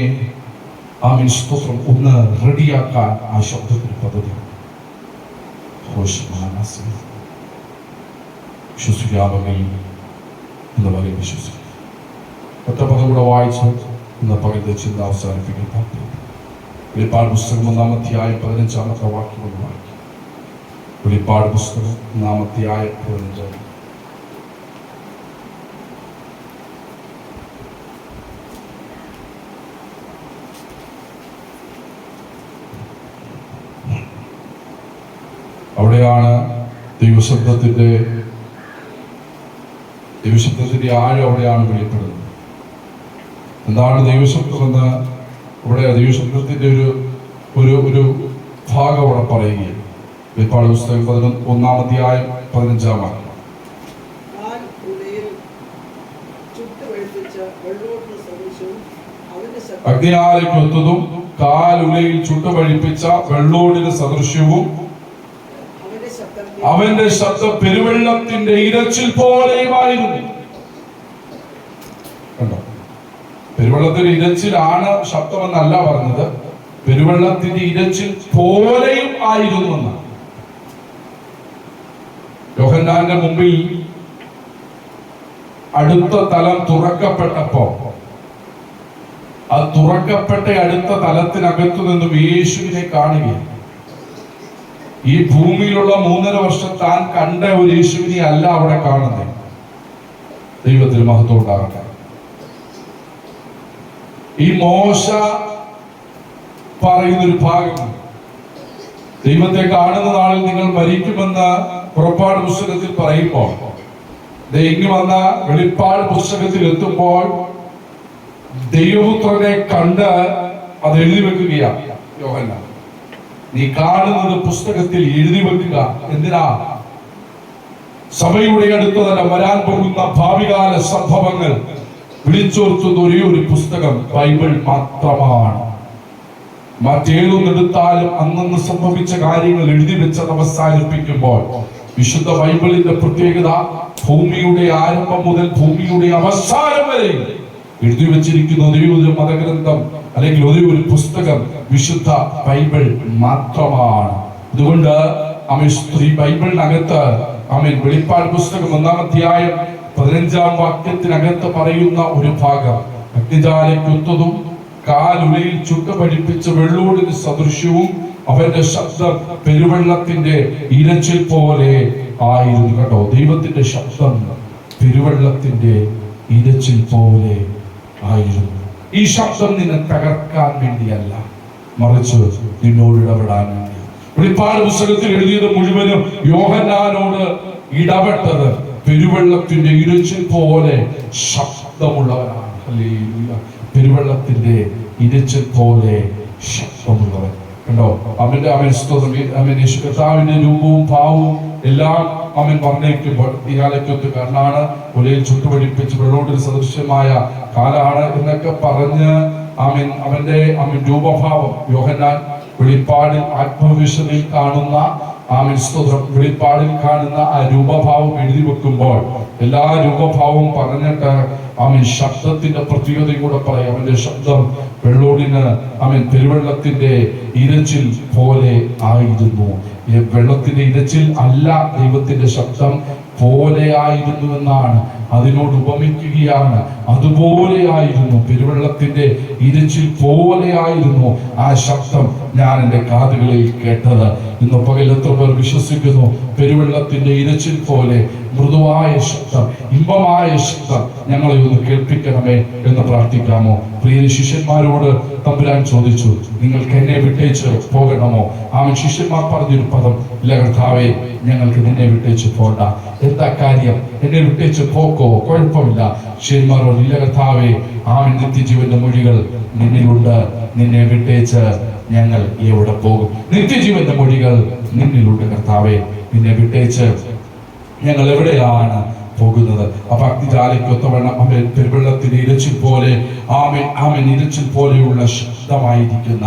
സ്തോത്രം ഒന്ന് റെഡിയാക്കാൻ ആ ശബ്ദത്തിന് പദ്ധതിയുണ്ട്. വിശ്വസിക്കാമെങ്കിൽ ഇന്ന് പകൽ വിശ്വസിക്കും. ഒറ്റ പദം കൂടെ വായിച്ച് ഇന്ന് പകലത്തെ ചിന്ത അവസാനിപ്പിക്കാൻ. വെളിപ്പാട് പുസ്തകം 1-ാം അധ്യായം 15-ാമത്തെ വാക്യം കൊണ്ട് വായിക്കും. വെളിപ്പാട് പുസ്തകം 1-ാം അധ്യായം 15. അവിടെയാണ് ദൈവശബ്ദത്തിന്റെ ആഴം അവിടെയാണ് വെളിപ്പെടുന്നത്. എന്താണ് ദൈവശബ്ദമെന്ന് അവിടെ ദൈവശബ്ദത്തിന്റെ ഒരു ഒരു ഭാഗം അവിടെ പറയുകയാണ്. വെളിപ്പാട് പുസ്തകം 1-ാം അധ്യായം 15-ാം വാക്യം. അഗ്നിയാലയ്ക്കൊത്തതും കാലുലയിൽ ചുട്ടുപഴിപ്പിച്ച വെള്ളോടിന് സദൃശ്യവും അവന്റെ ശബ്ദം പെരുവെള്ളത്തിന്റെ ഇരച്ചിൽ പോലെയുമായിരുന്നു. കണ്ടോ, പെരുവെള്ളത്തിന്റെ ഇരച്ചിലാണ് ശബ്ദമെന്നല്ല പറഞ്ഞത്, പെരുവെള്ളത്തിന്റെ ഇരച്ചിൽ പോലെയും ആയിരുന്നു എന്നാണ്. യോഹന്നാന്റെ മുമ്പിൽ അടുത്ത തലം തുറക്കപ്പെട്ടപ്പോ അത് തുറക്കപ്പെട്ട അടുത്ത തലത്തിനകത്തു നിന്നും യേശുവിനെ കാണുകയാണ്. ഈ ഭൂമിയിലുള്ള 3.5 വർഷം താൻ കണ്ട ഒരു യേശുവിനെ അല്ല അവിടെ കാണുന്നത്. ദൈവത്തിന് മഹത്വം ഉണ്ടാകട്ടെ. ഈ മോശ പറയുന്നൊരു ഭാഗം, ദൈവത്തെ കാണുന്ന നാളിൽ നിങ്ങൾ മരിക്കുമെന്ന് പുറപ്പാട് പുസ്തകത്തിൽ പറയുമ്പോൾ, ഇങ്ങ് വന്ന വെളിപ്പാട് പുസ്തകത്തിൽ എത്തുമ്പോൾ ദൈവപുത്രനെ കണ്ട് അത് എഴുതി വെക്കുകയാണ് യോഹന്നാൻ. നീ കാണുന്നത് പുസ്തകത്തിൽ എഴുതി വെക്കുക. എന്തിനാ? സഭയുടെ അടുത്ത് തന്നെ വരാൻ പോകുന്ന ഭാവികാല സംഭവങ്ങൾ വിളിച്ചോർത്തുന്ന ഒരേ ഒരു പുസ്തകം ബൈബിൾ മാത്രമാണ്. മറ്റേതൊന്നെടുത്താലും അന്നന്ന് സംഭവിച്ച കാര്യങ്ങൾ എഴുതി വെച്ചത് അവസാനിപ്പിക്കുമ്പോൾ വിശുദ്ധ ബൈബിളിന്റെ പ്രത്യേകത ഭൂമിയുടെ ആരംഭം മുതൽ ഭൂമിയുടെ അവസാനം വരെ എഴുതി വെച്ചിരിക്കുന്ന ഒരേ ഒരു മതഗ്രന്ഥം അല്ലെങ്കിൽ ഒരേ ഒരു പുസ്തകം വിശുദ്ധ ബൈബിൾ മാത്രമാണ്. അതുകൊണ്ട് ഈ ബൈബിളിനകത്ത് വെളിപ്പാട് പുസ്തകം 1-ാം അധ്യായം 15-ാം വാക്യത്തിനകത്ത് പറയുന്ന ഒരു ഭാഗം, അഗ്നിജാലയ്ക്കൊത്തതും കാലുലയിൽ ചുട്ടുപഠിപ്പിച്ച വെള്ളോടിന് സദൃശ്യവും അവന്റെ ശബ്ദം പെരുവെള്ളത്തിന്റെ ഇരച്ചിൽ പോലെ ആയിരുന്നു. കേട്ടോ, ദൈവത്തിന്റെ ശബ്ദം പെരുവെള്ളത്തിന്റെ ഇരച്ചിൽ പോലെ ആയിരുന്നു. ഈ ശബ്ദം നിന്നെ തകർക്കാൻ വേണ്ടിയല്ല, മറിച്ച് നിന്നോട് ഇടപെടാൻ വേണ്ടി. വെളിപ്പാട് പുസ്തകത്തിൽ എഴുതിയത് മുഴുവനും യോഹന്നാനോട് ഇടപെട്ടത് പെരുവെള്ളത്തിന്റെ ഇരച്ചിൽ പോലെ ശബ്ദമുള്ളവനാണ്. ഹല്ലേലൂയ. പെരുവെള്ളത്തിന്റെ ഇരച്ചിൽ പോലെ ശബ്ദമുള്ളവൻ. കണ്ടോ, അവന്റെ യേശു കർത്താവിന്റെ രൂപവും ഭാവവും എല്ലാം വർണ്ണയിക്കുമ്പോൾ ഇയാളെക്കൊത്ത് കാരനാണ്, ഒലയിൽ ചുട്ടുപഠിപ്പിച്ച് വെള്ളോടിന് സദൃശ്യമായ കാലാണ് എന്നൊക്കെ പറഞ്ഞ് അവന്റെ രൂപഭാവം യോഹന്നാൻ വെളിപ്പാടിൽ ആത്മവിശുദ്ധിയിൽ കാണുന്ന വെളിപ്പാടിൽ കാണുന്ന ആ രൂപഭാവം എഴുതി വെക്കുമ്പോൾ എല്ലാ രൂപഭാവവും പറഞ്ഞിട്ട് ശബ്ദത്തിന്റെ പ്രത്യേകതയും കൂടെ പറയും. അവന്റെ ശബ്ദം വെള്ളോടിന് പെരുവെള്ളത്തിന്റെ ഇരച്ചിൽ പോലെ ആയിരുന്നു. വെള്ളത്തിന്റെ ഇരച്ചിൽ അല്ല, ദൈവത്തിന്റെ ശബ്ദം പോലെ ആയിരുന്നു എന്നാണ് അതിനോട് ഉപമിക്കുകയാണ്. അതുപോലെയായിരുന്നു, പെരുവെള്ളത്തിന്റെ ഇരച്ചിൽ പോലെയായിരുന്നു ആ ശബ്ദം ഞാൻ എൻ്റെ കാതുകളിൽ കേട്ടത്. ഇന്ന് പകൽ എത്ര പേർ വിശ്വസിക്കുന്നു? പെരുവെള്ളത്തിന്റെ ഇരച്ചിൽ പോലെ മൃദുവായ ശബ്ദം, ഇമ്പമായ ശബ്ദം ഞങ്ങളെ ഒന്ന് കേൾപ്പിക്കണമേ എന്ന് പ്രാർത്ഥിക്കാമോ? പ്രിയ ശിഷ്യന്മാരോട് തമ്പുരാൻ ചോദിച്ചു, നിങ്ങൾക്ക് എന്നെ വിട്ടേച്ച് പോകണമോ? ശിഷ്യന്മാർ പറഞ്ഞൊരു പദം, ഇല്ല കർത്താവേ, ഞങ്ങൾക്ക് നിന്നെ വിട്ടേച്ച് പോകണ്ട. എന്താ കാര്യം? എന്നെ വിട്ടേച്ച് പോക്കോ? കുഴപ്പമില്ല. ശിഷ്യന്മാരോട്, ഇല്ല കർത്താവേ, നിത്യജീവന്റെ മൊഴികൾ നിന്നിലുണ്ട്, നിന്നെ വിട്ടേച്ച് ഞങ്ങൾ എവിടെ പോകും? നിത്യജീവന്റെ മൊഴികൾ നിന്നിലുണ്ട് കർത്താവേ, നിന്നെ വിട്ടേച്ച് ഞങ്ങൾ എവിടെയാണ് പോകുന്നത്? അപ്പൊ അഗ്നിജാലയ്ക്കൊത്തവണ്ണം പെരുവെള്ളത്തിന്റെ ഇരച്ചിൽ പോലെ ഇരച്ചിൽ പോലെയുള്ള ശബ്ദമായിരിക്കുന്ന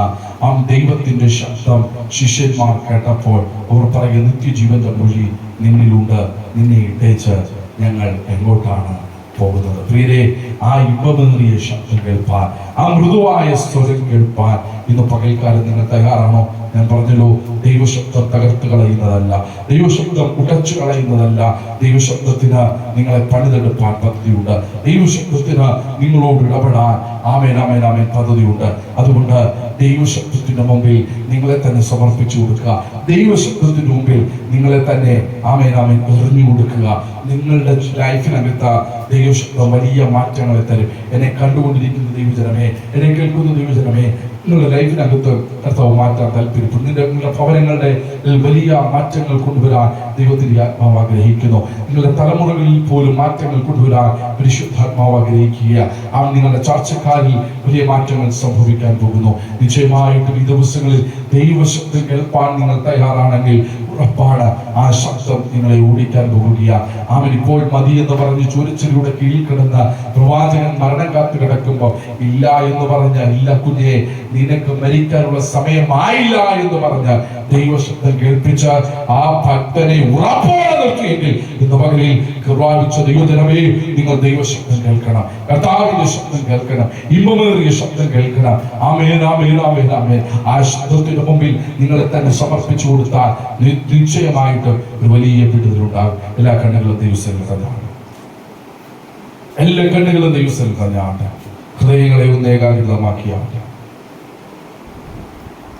ദൈവത്തിന്റെ ശബ്ദം ശിഷ്യന്മാർ കേട്ടപ്പോൾ അവർ പറയുക, നിത്യജീവന്റെ മൊഴി നിന്നിലുണ്ട്, നിന്നെ ഇട്ടേച്ച് ഞങ്ങൾ എങ്ങോട്ടാണ് പോകുന്നത്? പ്രിയരെ, ആ ഇമ്പമേറിയ ശബ്ദം കേൾപ്പാൻ, ആ മൃദുവായ സ്വരം കേൾപ്പാൻ ഇന്ന് പകൽക്കാലം നിങ്ങൾ തയ്യാറാണോ? ഞാൻ പറഞ്ഞല്ലോ, ദൈവശബ്ദം തകർത്ത് കളയുന്നതല്ല, ദൈവശബ്ദം ഉടച്ചു കളയുന്നതല്ല. ദൈവശബ്ദത്തിന് നിങ്ങളെ പണിതെടുപ്പാൻ പദ്ധതിയുണ്ട്. ദൈവശബ്ദത്തിന് നിങ്ങളോട് ഇടപെടാൻ പദ്ധതിയുണ്ട്. അതുകൊണ്ട് ദൈവശബ്ദത്തിന്റെ മുമ്പിൽ നിങ്ങളെ തന്നെ സമർപ്പിച്ചു കൊടുക്കുക. ദൈവശബ്ദത്തിന് മുമ്പിൽ നിങ്ങളെ തന്നെ എറിഞ്ഞു കൊടുക്കുക. നിങ്ങളുടെ ലൈഫിനകത്ത് ദൈവശബ്ദം വലിയ മാറ്റങ്ങളെ തരും. എന്നെ കണ്ടുകൊണ്ടിരിക്കുന്ന ദൈവജനമേ, എന്നെ കേൾക്കുന്ന ദൈവജനമേ, നിങ്ങളുടെ ലൈഫിനകത്ത് കർത്താവ് മാറ്റാൻ താല്പര്യപ്പെടും. നിങ്ങളുടെ ഭവനങ്ങളുടെ വലിയ മാറ്റങ്ങൾ കൊണ്ടുവരാൻ ദൈവത്തിന്റെ ആത്മാവ് ആഗ്രഹിക്കുന്നു. നിങ്ങളുടെ തലമുറകളിൽ പോലും മാറ്റങ്ങൾ കൊണ്ടുവരാൻ പരിശുദ്ധാത്മാവ് ആഗ്രഹിക്കുക. നിങ്ങളുടെ ചർച്ചക്കാരിൽ വലിയ മാറ്റങ്ങൾ സംഭവിക്കാൻ പോകുന്നു. നിശ്ചയമായിട്ടും ഈ ദിവസങ്ങളിൽ ദൈവശബ്ദം കേൾപ്പാൻ നിങ്ങൾ തയ്യാറാണെങ്കിൽ ഉറപ്പാണ് ആ ശബ്ദം നിങ്ങളെ ഓടിക്കാൻ പോകുകയാണ്. ഇപ്പോൾ മതി എന്ന് പറഞ്ഞ് ചുരച്ചിലൂടെ കീഴിൽ കിടന്ന പ്രവാചകൻ മരണം കാത്തു കിടക്കുമ്പോൾ, ഇല്ല എന്ന് പറഞ്ഞ, ഇല്ല കുഞ്ഞെ, നിനക്ക് മരിക്കാനുള്ള സമയമായില്ല എന്ന് പറഞ്ഞ ദൈവശബ്ദം കേൾപ്പിച്ച ആ ഭക്തനെ ഉറപ്പോടെ നിർത്തിയെങ്കിൽ ഇന്ന് പകലിൽ കൃപാവിച്ച ദൈവജനമേ, നിങ്ങൾ ദൈവശബ്ദം കേൾക്കണം, കർത്താവിന്റെ ശബ്ദം കേൾക്കണം, ഇമ്പമേറിയ ശബ്ദം കേൾക്കണം. ആമേൻ, ആമേൻ, ആമേൻ, ആമേൻ. ആ ശബ്ദത്തിന് മുമ്പിൽ നിങ്ങളെ തന്നെ സമർപ്പിച്ചു കൊടുത്താൽ നിശ്ചയമായിട്ട് ഒരു വലിയ വിടുതലുണ്ടാകും. എല്ലാ കണ്ണുകളും ദൈവസ്ഥലിൽ തന്നെയാണ്. എല്ലാ കണ്ണുകളും ദൈവസ്ഥലിൽ തന്നെയാണ്. ഹൃദയങ്ങളെ ഒന്ന് ഏകാഗ്രതമാക്കിയാൽ